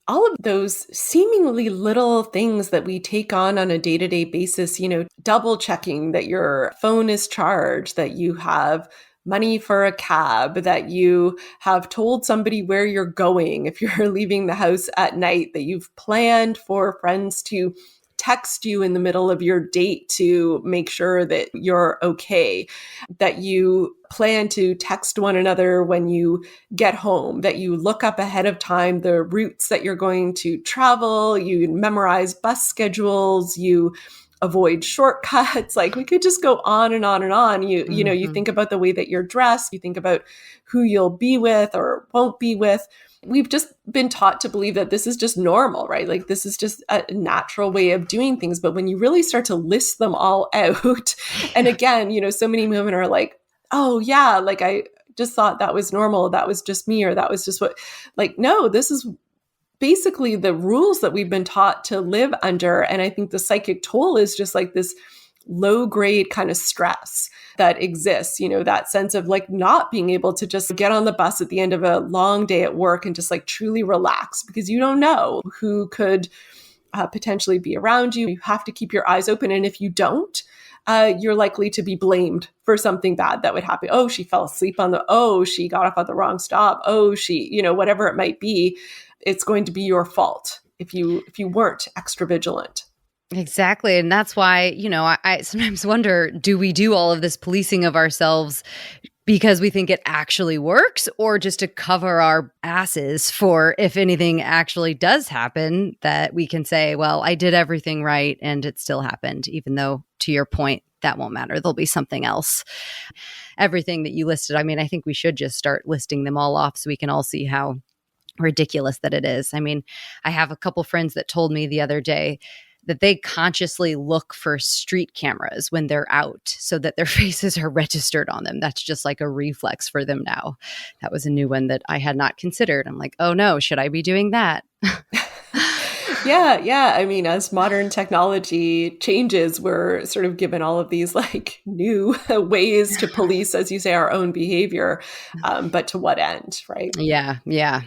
all of those seemingly little things that we take on a day-to-day basis, double checking that your phone is charged, that you have money for a cab, that you have told somebody where you're going if you're leaving the house at night, that you've planned for friends to text you in the middle of your date to make sure that you're okay, that you plan to text one another when you get home, that you look up ahead of time the routes that you're going to travel, you memorize bus schedules, you avoid shortcuts. We could just go on and on and on. You think about the way that you're dressed, you think about who you'll be with or won't be with. We've just been taught to believe that this is just normal, right? This is just a natural way of doing things. But when you really start to list them all out, and again, so many women are like, oh yeah, I just thought that was normal. That was just me, or that was just what, no, this is basically the rules that we've been taught to live under. And I think the psychic toll is just this low grade kind of stress that exists, that sense of not being able to just get on the bus at the end of a long day at work and just truly relax, because you don't know who could potentially be around you. You have to keep your eyes open. And if you don't, you're likely to be blamed for something bad that would happen. Oh, she fell asleep she got off at the wrong stop. Oh, she, whatever it might be, it's going to be your fault if you weren't extra vigilant. Exactly. And that's why, I sometimes wonder, do we do all of this policing of ourselves because we think it actually works, or just to cover our asses for if anything actually does happen, that we can say, well, I did everything right and it still happened, even though, to your point, that won't matter. There'll be something else. Everything that you listed, I think we should just start listing them all off so we can all see how ridiculous that it is. I have a couple friends that told me the other day that they consciously look for street cameras when they're out so that their faces are registered on them. That's just like a reflex for them now. That was a new one that I had not considered. I'm like, oh no, should I be doing that? Yeah. I mean, as modern technology changes, we're sort of given all of these like new ways to police, as you say, our own behavior. But to what end, right? Yeah. Yeah.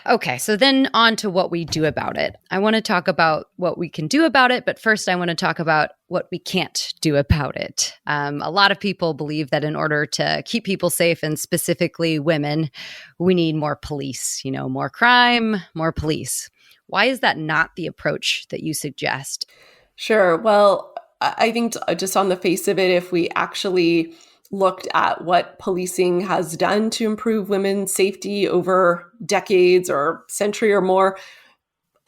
Okay, so then on to what we do about it. I want to talk about what we can do about it, but first I want to talk about what we can't do about it. A lot of people believe that in order to keep people safe, and specifically women, we need more police, more crime, more police. Why is that not the approach that you suggest? Sure. Well, I think just on the face of it, if we actually looked at what policing has done to improve women's safety over decades or century or more,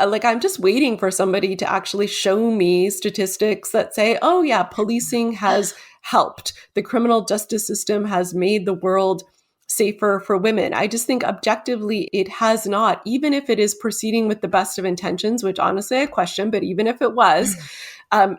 like I'm just waiting for somebody to actually show me statistics that say, oh yeah, policing has helped. The criminal justice system has made the world safer for women. I just think objectively it has not, even if it is proceeding with the best of intentions, which honestly I question, but even if it was,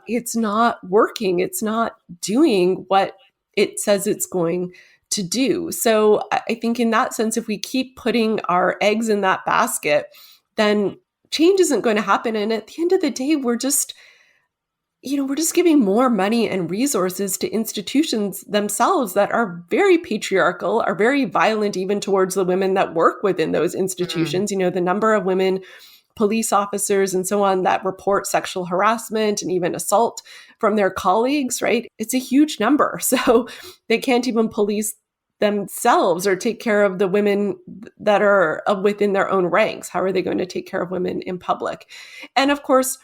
it's not working. It's not doing what it says it's going to do. So I think in that sense, if we keep putting our eggs in that basket, then change isn't going to happen. And at the end of the day, we're just giving more money and resources to institutions themselves that are very patriarchal, are very violent even towards the women that work within those institutions. The number of women police officers and so on that report sexual harassment and even assault from their colleagues, right? It's a huge number. So they can't even police themselves or take care of the women that are within their own ranks. How are they going to take care of women in public? And of course,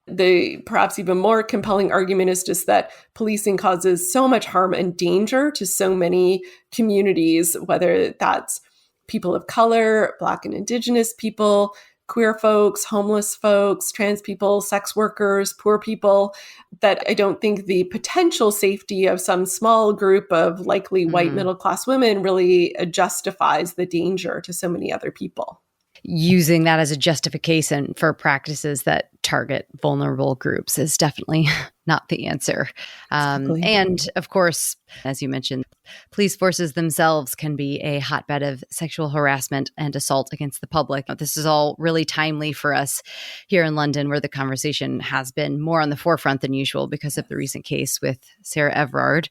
the perhaps even more compelling argument is just that policing causes so much harm and danger to so many communities, whether that's people of color, Black and Indigenous people, queer folks, homeless folks, trans people, sex workers, poor people, that I don't think the potential safety of some small group of likely white middle-class women really justifies the danger to so many other people. Using that as a justification for practices that target vulnerable groups is definitely not the answer. Exactly. And of course, as you mentioned, police forces themselves can be a hotbed of sexual harassment and assault against the public. This is all really timely for us here in London, where the conversation has been more on the forefront than usual because of the recent case with Sarah Everard,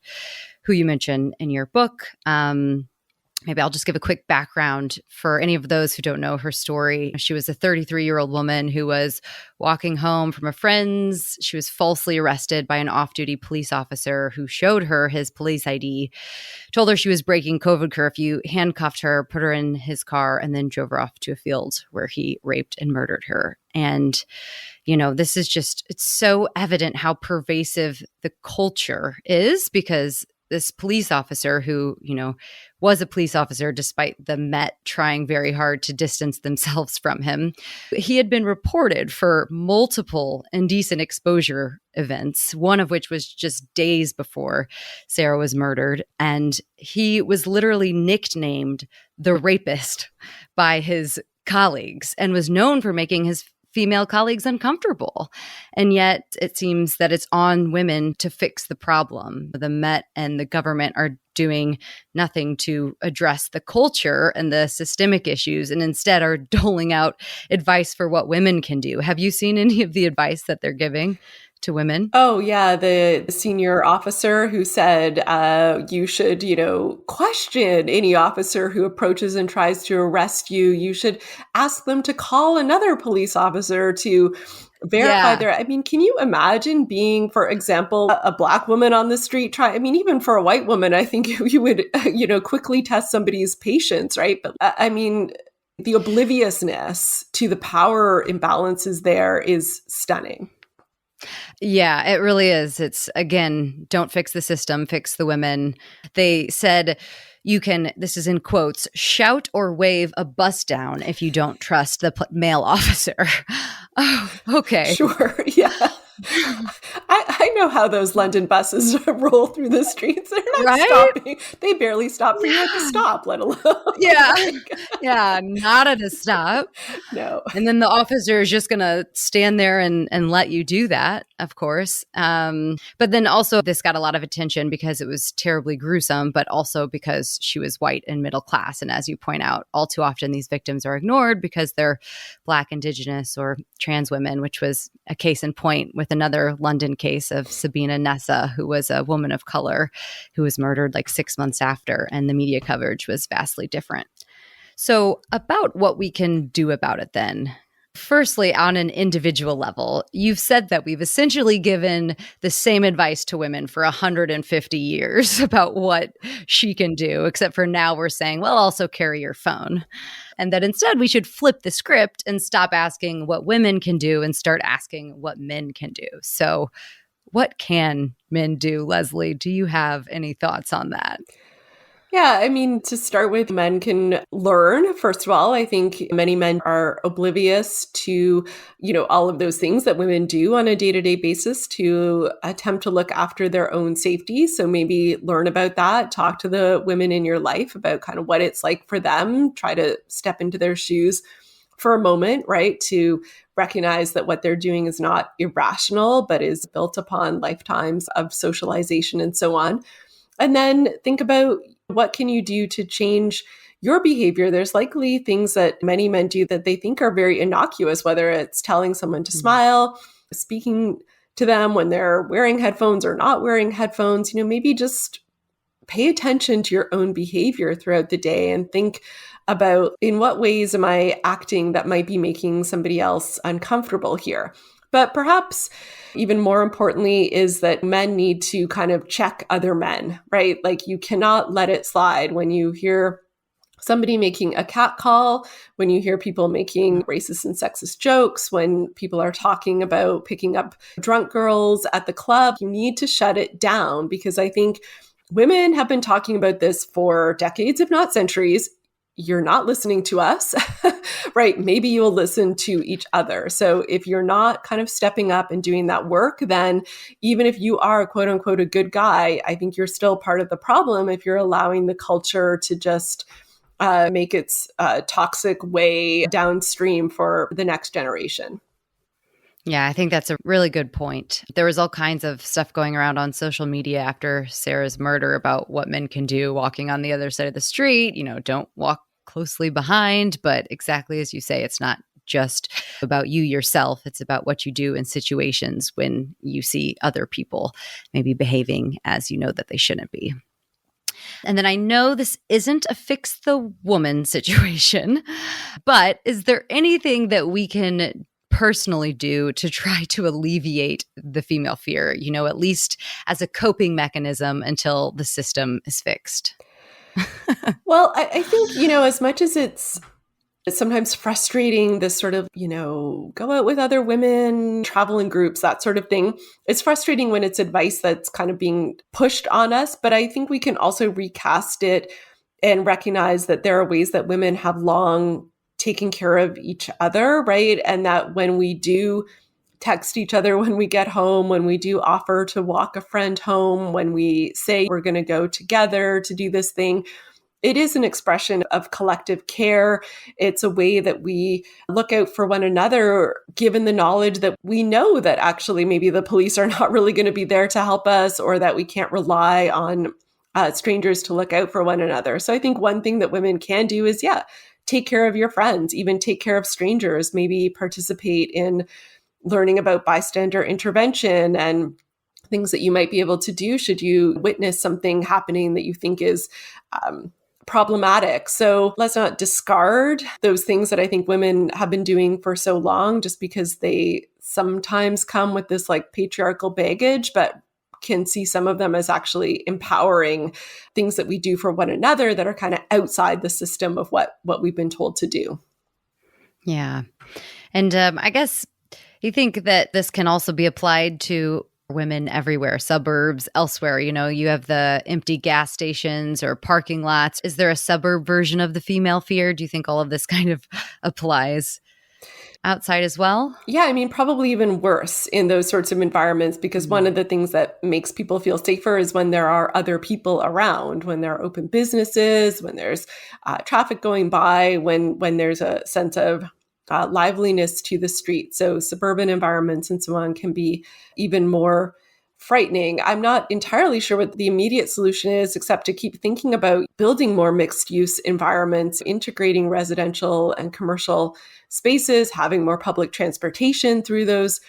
who you mention in your book. Maybe I'll just give a quick background for any of those who don't know her story. She was a 33-year-old woman who was walking home from a friend's. She was falsely arrested by an off-duty police officer who showed her his police ID, told her she was breaking COVID curfew, handcuffed her, put her in his car, and then drove her off to a field where he raped and murdered her. And, this is just, it's so evident how pervasive the culture is, because this police officer who, was a police officer despite the Met trying very hard to distance themselves from him. He had been reported for multiple indecent exposure events, one of which was just days before Sarah was murdered. And he was literally nicknamed the rapist by his colleagues and was known for making his female colleagues uncomfortable. And yet it seems that it's on women to fix the problem. The Met and the government are doing nothing to address the culture and the systemic issues, and instead are doling out advice for what women can do. Have you seen any of the advice that they're giving to women? Oh, yeah. The senior officer who said you should, question any officer who approaches and tries to arrest you. You should ask them to call another police officer to verify their. I mean, can you imagine being, for example, a Black woman on the street? Even for a white woman, I think you would, quickly test somebody's patience, right? But the obliviousness to the power imbalances there is stunning. Yeah, it really is. It's, again, don't fix the system, fix the women. They said you can, this is in quotes, shout or wave a bus down if you don't trust the male officer. Oh, okay. Sure. Yeah. I know how those London buses roll through the streets. They're not Right? stopping. They barely stop for you at the Yeah. stop, let alone Yeah. like, Yeah. Not at a stop. no. And then the officer is just going to stand there and let you do that, of course. But then also, this got a lot of attention because it was terribly gruesome, but also because she was white and middle class. And as you point out, all too often these victims are ignored because they're Black, Indigenous, or trans women, which was a case in point with another London case of Sabina Nessa, who was a woman of color who was murdered like 6 months after. And the media coverage was vastly different. So, about what we can do about it then. Firstly, on an individual level, you've said that we've essentially given the same advice to women for 150 years about what she can do, except for now we're saying, well, also carry your phone. And that instead we should flip the script and stop asking what women can do and start asking what men can do. So, what can men do, Leslie? Do you have any thoughts on that? Yeah, I mean, to start with, men can learn. First of all, I think many men are oblivious to, all of those things that women do on a day-to-day basis to attempt to look after their own safety. So maybe learn about that, talk to the women in your life about kind of what it's like for them, try to step into their shoes for a moment, right? To recognize that what they're doing is not irrational, but is built upon lifetimes of socialization and so on. And then think about what can you do to change your behavior. There's likely things that many men do that they think are very innocuous, whether it's telling someone to smile, speaking to them when they're wearing headphones or not wearing headphones. Maybe just pay attention to your own behavior throughout the day and think about in what ways am I acting that might be making somebody else uncomfortable here. But perhaps even more importantly is that men need to kind of check other men, right? Like you cannot let it slide when you hear somebody making a catcall, when you hear people making racist and sexist jokes, when people are talking about picking up drunk girls at the club. You need to shut it down because I think women have been talking about this for decades, if not centuries. You're not listening to us, right? Maybe you'll listen to each other. So if you're not kind of stepping up and doing that work, then even if you are quote unquote a good guy, I think you're still part of the problem if you're allowing the culture to just make its toxic way downstream for the next generation. Yeah, I think that's a really good point. There was all kinds of stuff going around on social media after Sarah's murder about what men can do walking on the other side of the street. Don't walk closely behind, but exactly as you say, it's not just about you yourself. It's about what you do in situations when you see other people maybe behaving as you know that they shouldn't be. And then I know this isn't a fix the woman situation, but is there anything that we can personally do to try to alleviate the female fear, at least as a coping mechanism until the system is fixed? Well, I think, as much as it's sometimes frustrating, this sort of, go out with other women, travel in groups, that sort of thing. It's frustrating when it's advice that's kind of being pushed on us. But I think we can also recast it and recognize that there are ways that women have long taken care of each other, right? And that when we do text each other when we get home, when we do offer to walk a friend home, when we say we're going to go together to do this thing, it is an expression of collective care. It's a way that we look out for one another, given the knowledge that we know that actually maybe the police are not really going to be there to help us, or that we can't rely on strangers to look out for one another. So I think one thing that women can do is, take care of your friends, even take care of strangers, maybe participate in learning about bystander intervention and things that you might be able to do should you witness something happening that you think is problematic. So let's not discard those things that I think women have been doing for so long just because they sometimes come with this like patriarchal baggage, but can see some of them as actually empowering things that we do for one another that are kind of outside the system of what we've been told to do. Yeah. And I guess you think that this can also be applied to women everywhere, suburbs, elsewhere. You have the empty gas stations or parking lots. Is there a suburb version of the female fear? Do you think all of this kind of applies? Outside as well? Yeah, I mean, probably even worse in those sorts of environments, because one of the things that makes people feel safer is when there are other people around, when there are open businesses, when there's traffic going by, when there's a sense of liveliness to the street. So suburban environments and so on can be even more frightening. I'm not entirely sure what the immediate solution is, except to keep thinking about building more mixed use environments, integrating residential and commercial spaces, having more public transportation through those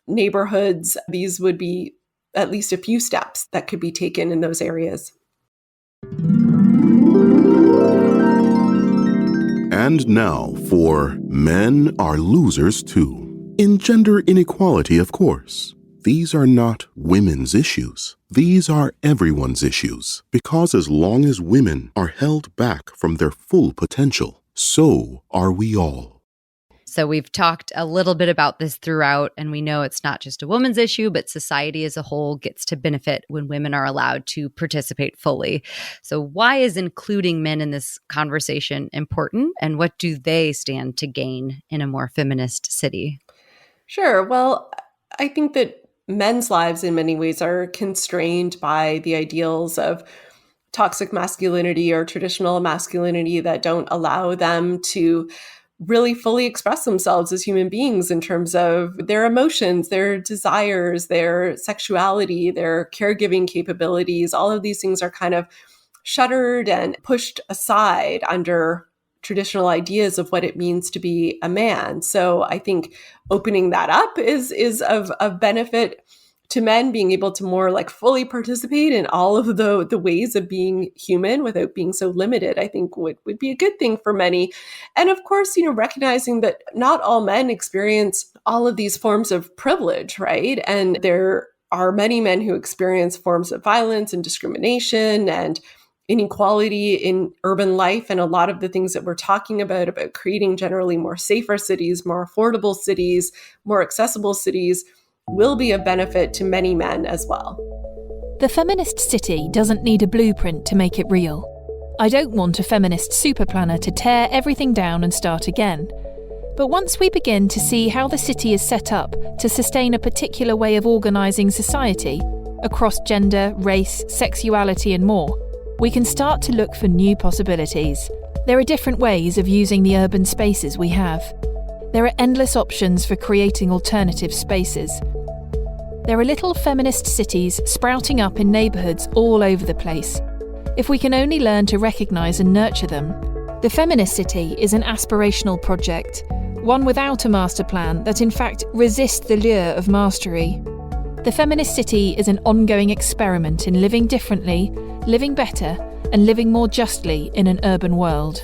neighborhoods. These would be at least a few steps that could be taken in those areas. And now for Men Are Losers Too. In gender inequality, of course. These are not women's issues. These are everyone's issues. Because as long as women are held back from their full potential, so are we all. So we've talked a little bit about this throughout, and we know it's not just a woman's issue, but society as a whole gets to benefit when women are allowed to participate fully. So why is including men in this conversation important, and what do they stand to gain in a more feminist city? Sure. Well, I think that men's lives in many ways are constrained by the ideals of toxic masculinity or traditional masculinity that don't allow them to really fully express themselves as human beings in terms of their emotions, their desires, their sexuality, their caregiving capabilities. All of these things are kind of shuttered and pushed aside under traditional ideas of what it means to be a man. So I think opening that up is of benefit to men, being able to more like fully participate in all of the ways of being human without being so limited, I think would be a good thing for many. And of course, recognizing that not all men experience all of these forms of privilege, right? And there are many men who experience forms of violence and discrimination and inequality in urban life. And a lot of the things that we're talking about creating generally more safer cities, more affordable cities, more accessible cities, will be of benefit to many men as well. The feminist city doesn't need a blueprint to make it real. I don't want a feminist super planner to tear everything down and start again. But once we begin to see how the city is set up to sustain a particular way of organising society, across gender, race, sexuality and more, we can start to look for new possibilities. There are different ways of using the urban spaces we have. There are endless options for creating alternative spaces. There are little feminist cities sprouting up in neighbourhoods all over the place. If we can only learn to recognise and nurture them. The Feminist City is an aspirational project, one without a master plan that in fact resists the lure of mastery. The Feminist City is an ongoing experiment in living differently, living better, and living more justly in an urban world.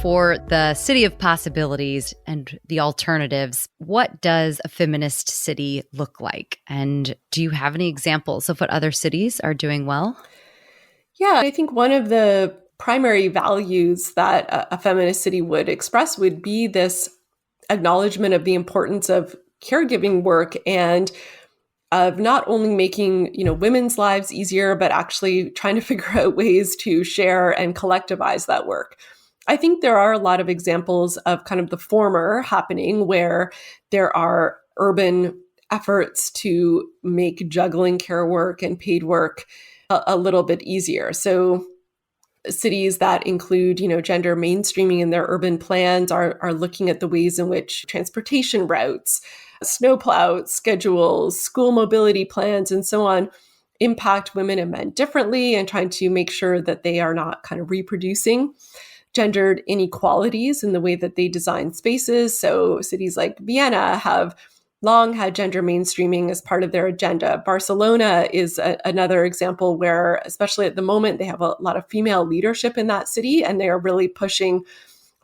For the city of possibilities and the alternatives, what does a feminist city look like? And do you have any examples of what other cities are doing well? Yeah, I think one of the primary values that a feminist city would express would be this acknowledgement of the importance of caregiving work and of not only making, women's lives easier, but actually trying to figure out ways to share and collectivize that work. I think there are a lot of examples of kind of the former happening where there are urban efforts to make juggling care work and paid work a little bit easier. So cities that include, gender mainstreaming in their urban plans are looking at the ways in which transportation routes, snowplow schedules, school mobility plans, and so on impact women and men differently, and trying to make sure that they are not kind of reproducing gendered inequalities in the way that they design spaces. So cities like Vienna have long had gender mainstreaming as part of their agenda. Barcelona is another example where, especially at the moment, they have a lot of female leadership in that city, and they are really pushing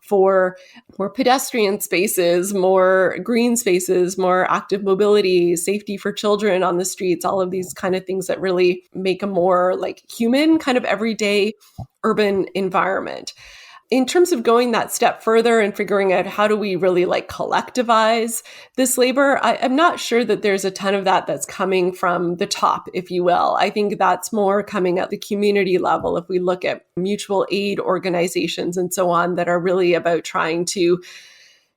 for more pedestrian spaces, more green spaces, more active mobility, safety for children on the streets, all of these kind of things that really make a more like human kind of everyday urban environment. In terms of going that step further and figuring out how do we really like collectivize this labor, I'm not sure that there's a ton of that that's coming from the top, if you will. I think that's more coming at the community level. If we look at mutual aid organizations and so on that are really about trying to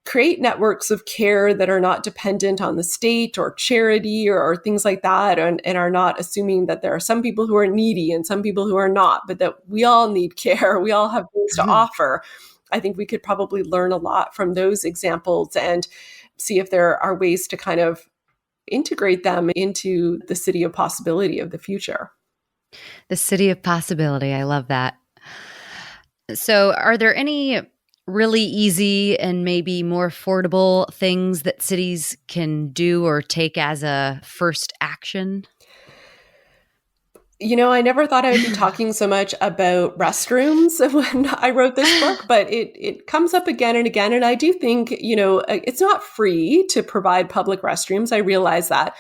create networks of care that are not dependent on the state or charity or things like that, and are not assuming that there are some people who are needy and some people who are not, but that we all need care. We all have things to offer. I think we could probably learn a lot from those examples and see if there are ways to kind of integrate them into the city of possibility of the future. The city of possibility. I love that. So are there any really easy and maybe more affordable things that cities can do or take as a first action? I never thought I would be talking so much about restrooms when I wrote this book, but it comes up again and again. And I do think, it's not free to provide public restrooms. I realize that.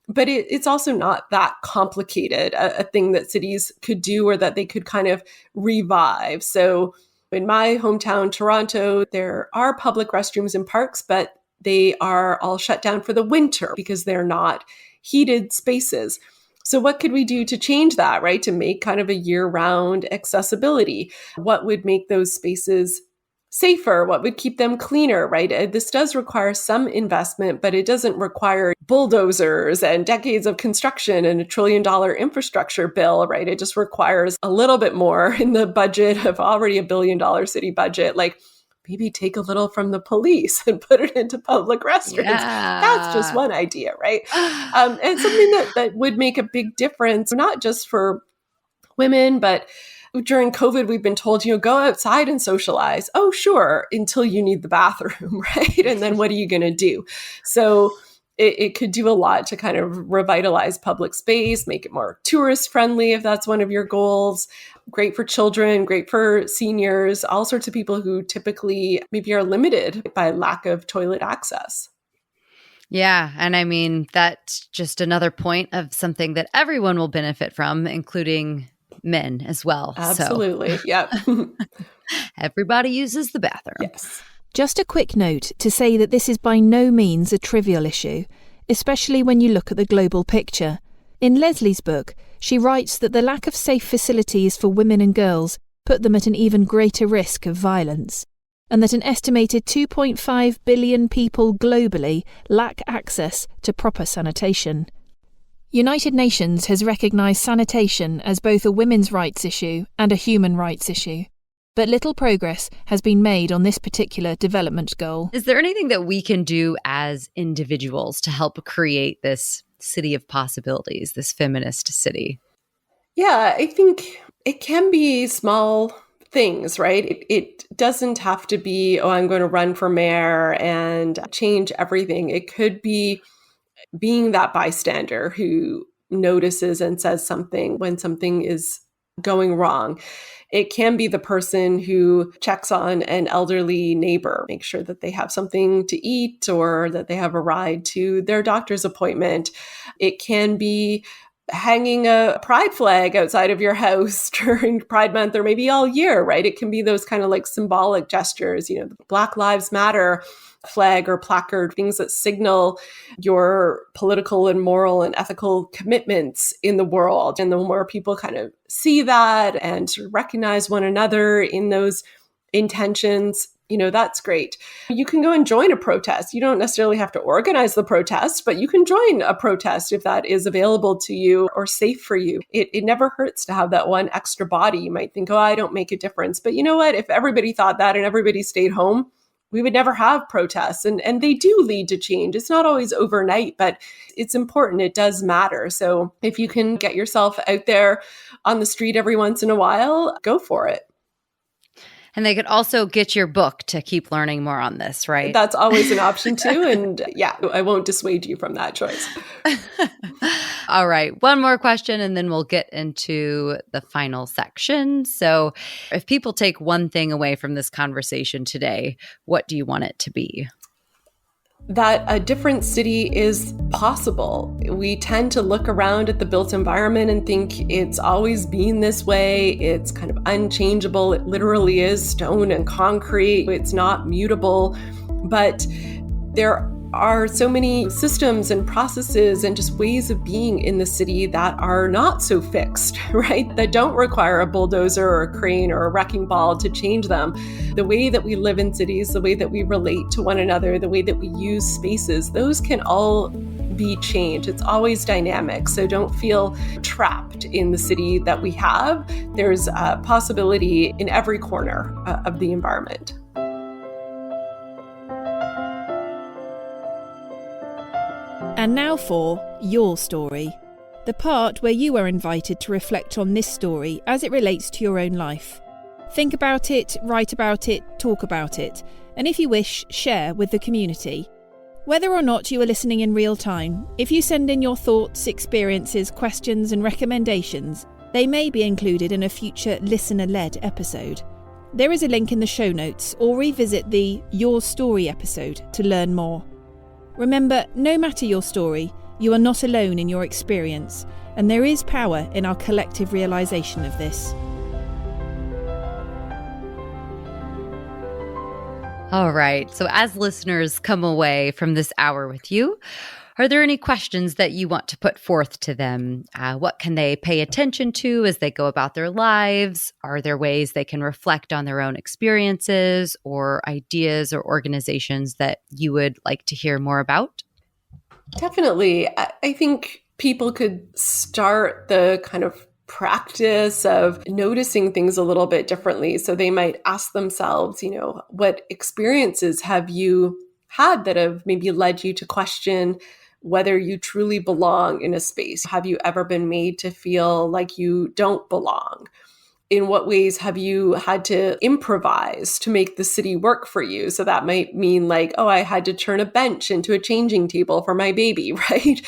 But it's also not that complicated, a thing that cities could do or that they could kind of revive. So in my hometown, Toronto, there are public restrooms in parks, but they are all shut down for the winter because they're not heated spaces. So what could we do to change that, right? To make kind of a year-round accessibility? What would make those spaces safer? What would keep them cleaner, right? This does require some investment, but it doesn't require bulldozers and decades of construction and $1 trillion infrastructure bill, right? It just requires a little bit more in the budget of already $1 billion city budget. Like, maybe take a little from the police and put it into public restrooms. Yeah. That's just one idea, right? And something that would make a big difference, not just for women, but during COVID, we've been told, go outside and socialize. Oh, sure, until you need the bathroom, right? And then what are you going to do? So it could do a lot to kind of revitalize public space, make it more tourist friendly if that's one of your goals. Great for children, great for seniors, all sorts of people who typically maybe are limited by lack of toilet access. Yeah. And I mean, that's just another point of something that everyone will benefit from, including men as well. Absolutely. So. Yep. Everybody uses the bathroom. Yes. Just a quick note to say that this is by no means a trivial issue, especially when you look at the global picture. In Leslie's book, she writes that the lack of safe facilities for women and girls put them at an even greater risk of violence, and that an estimated 2.5 billion people globally lack access to proper sanitation. United Nations has recognised sanitation as both a women's rights issue and a human rights issue. But little progress has been made on this particular development goal. Is there anything that we can do as individuals to help create this city of possibilities, this feminist city? Yeah, I think it can be small things, right? It doesn't have to be, I'm going to run for mayor and change everything. It could be being that bystander who notices and says something when something is going wrong. It can be the person who checks on an elderly neighbor, make sure that they have something to eat or that they have a ride to their doctor's appointment. It can be hanging a pride flag outside of your house during Pride Month or maybe all year, right? It can be those kind of like symbolic gestures, the Black Lives Matter flag or placard, things that signal your political and moral and ethical commitments in the world. And the more people kind of see that and sort of recognize one another in those intentions, that's great. You can go and join a protest. You don't necessarily have to organize the protest, but you can join a protest if that is available to you or safe for you. It never hurts to have that one extra body. You might think, I don't make a difference. But you know what? If everybody thought that and everybody stayed home, we would never have protests. And they do lead to change. It's not always overnight, but it's important. It does matter. So if you can get yourself out there on the street every once in a while, go for it. And they could also get your book to keep learning more on this, right? That's always an option too. And yeah, I won't dissuade you from that choice. All right. One more question and then we'll get into the final section. So if people take one thing away from this conversation today, what do you want it to be? That a different city is possible. We tend to look around at the built environment and think it's always been this way. It's kind of unchangeable. It literally is stone and concrete. It's not mutable. But there are so many systems and processes and just ways of being in the city that are not so fixed, right? That don't require a bulldozer or a crane or a wrecking ball to change them. The way that we live in cities, the way that we relate to one another, the way that we use spaces, those can all be changed. It's always dynamic. So don't feel trapped in the city that we have. There's a possibility in every corner of the environment. And now for Your Story, the part where you are invited to reflect on this story as it relates to your own life. Think about it, write about it, talk about it, and if you wish, share with the community. Whether or not you are listening in real time, if you send in your thoughts, experiences, questions and recommendations, they may be included in a future listener-led episode. There is a link in the show notes, or revisit the Your Story episode to learn more. Remember, no matter your story, you are not alone in your experience, and there is power in our collective realisation of this. All right. So as listeners come away from this hour with you, are there any questions that you want to put forth to them? What can they pay attention to as they go about their lives? Are there ways they can reflect on their own experiences or ideas or organizations that you would like to hear more about? Definitely. I think people could start the kind of practice of noticing things a little bit differently. So they might ask themselves, what experiences have you had that have maybe led you to question whether you truly belong in a space? Have you ever been made to feel like you don't belong? In what ways have you had to improvise to make the city work for you? So that might mean like, I had to turn a bench into a changing table for my baby, right?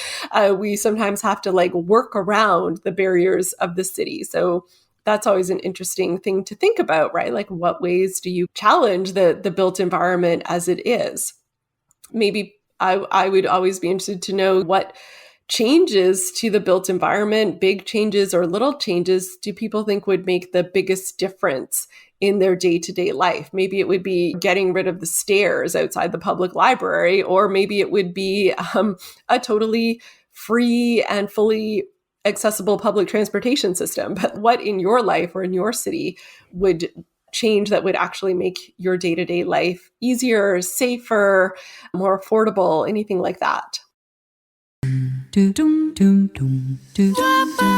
We sometimes have to work around the barriers of the city. So that's always an interesting thing to think about, right? What ways do you challenge the built environment as it is? Maybe I would always be interested to know what changes to the built environment, big changes or little changes, do people think would make the biggest difference in their day-to-day life? Maybe it would be getting rid of the stairs outside the public library, or maybe it would be a totally free and fully accessible public transportation system. But what in your life or in your city would change that would actually make your day-to-day life easier, safer, more affordable, anything like that?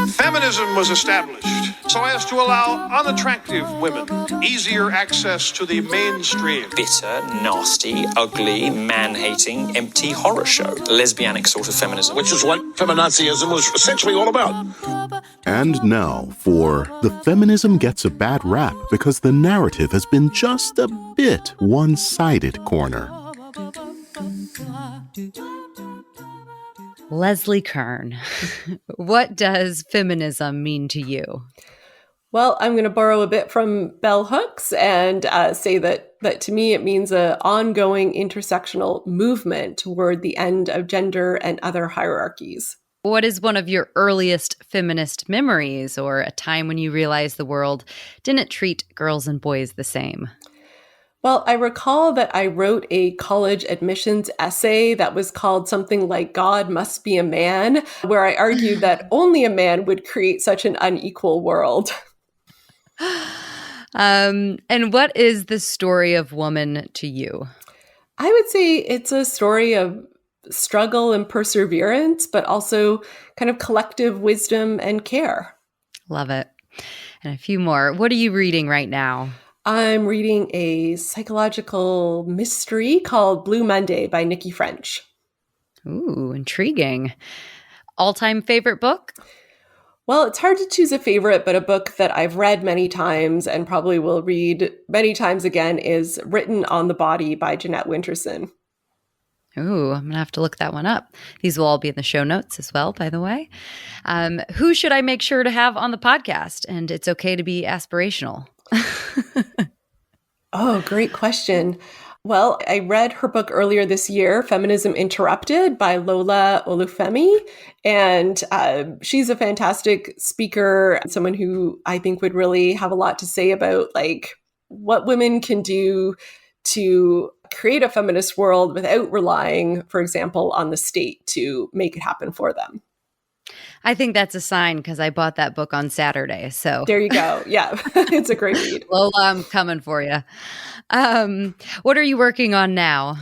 Feminism was established so as to allow unattractive women easier access to the mainstream. Bitter, nasty, ugly, man-hating, empty horror show. Lesbianic sort of feminism. Which is what feminazism was essentially all about. And now for The Feminism Gets a Bad Rap Because the Narrative Has Been Just a Bit One-Sided corner. Leslie Kern, what does feminism mean to you? Well, I'm going to borrow a bit from bell hooks and say that to me it means an ongoing intersectional movement toward the end of gender and other hierarchies. What is one of your earliest feminist memories, or a time when you realized the world didn't treat girls and boys the same? Well, I recall that I wrote a college admissions essay that was called something like God Must Be a Man, where I argued that only a man would create such an unequal world. And what is the story of woman to you? I would say it's a story of struggle and perseverance, but also kind of collective wisdom and care. Love it. And a few more. What are you reading right now? I'm reading a psychological mystery called Blue Monday by Nikki French. Ooh, intriguing. All-time favorite book? Well, it's hard to choose a favorite, but a book that I've read many times and probably will read many times again is Written on the Body by Jeanette Winterson. Ooh, I'm going to have to look that one up. These will all be in the show notes as well, by the way. Who should I make sure to have on the podcast? And it's okay to be aspirational. Oh, great question. Well, I read her book earlier this year, Feminism Interrupted by Lola Olufemi. And she's a fantastic speaker, someone who I think would really have a lot to say about what women can do to create a feminist world without relying, for example, on the state to make it happen for them. I think that's a sign because I bought that book on Saturday. So there you go. Yeah, it's a great read. Well, I'm coming for you. What are you working on now?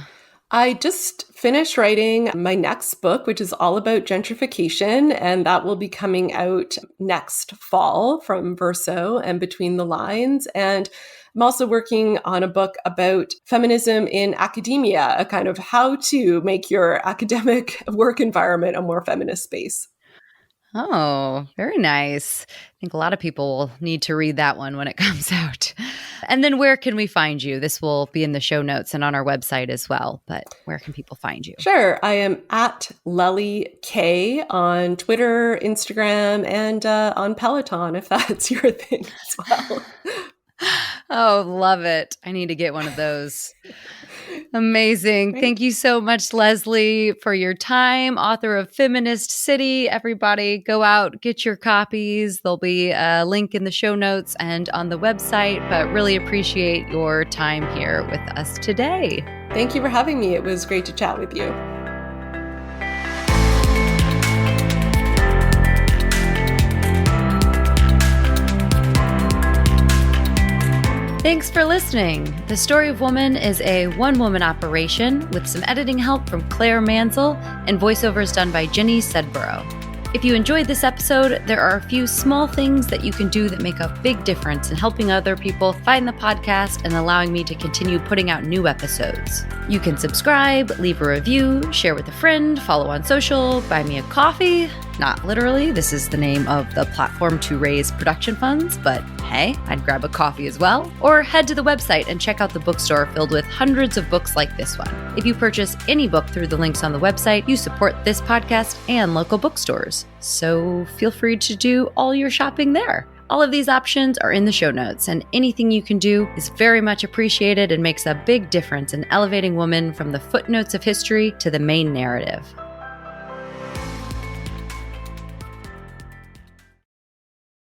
I just finished writing my next book, which is all about gentrification, and that will be coming out next fall from Verso and Between the Lines. And I'm also working on a book about feminism in academia, a kind of how to make your academic work environment a more feminist space. Oh, very nice. I think a lot of people will need to read that one when it comes out. And then where can we find you? This will be in the show notes and on our website as well, but where can people find you? Sure. I am at Leslie K on Twitter, Instagram, and on Peloton, if that's your thing as well. Oh, love it. I need to get one of those. Amazing. Great. Thank you so much, Leslie, for your time. Author of Feminist City. Everybody go out, get your copies. There'll be a link in the show notes and on the website, but really appreciate your time here with us today. Thank you for having me. It was great to chat with you. Thanks for listening. The Story of Woman is a one-woman operation with some editing help from Claire Mansell and voiceovers done by Jenny Sedborough. If you enjoyed this episode, there are a few small things that you can do that make a big difference in helping other people find the podcast and allowing me to continue putting out new episodes. You can subscribe, leave a review, share with a friend, follow on social, buy me a coffee. Not literally, this is the name of the platform to raise production funds, but hey, I'd grab a coffee as well. Or head to the website and check out the bookstore filled with hundreds of books like this one. If you purchase any book through the links on the website, you support this podcast and local bookstores. So feel free to do all your shopping there. All of these options are in the show notes, and anything you can do is very much appreciated and makes a big difference in elevating women from the footnotes of history to the main narrative.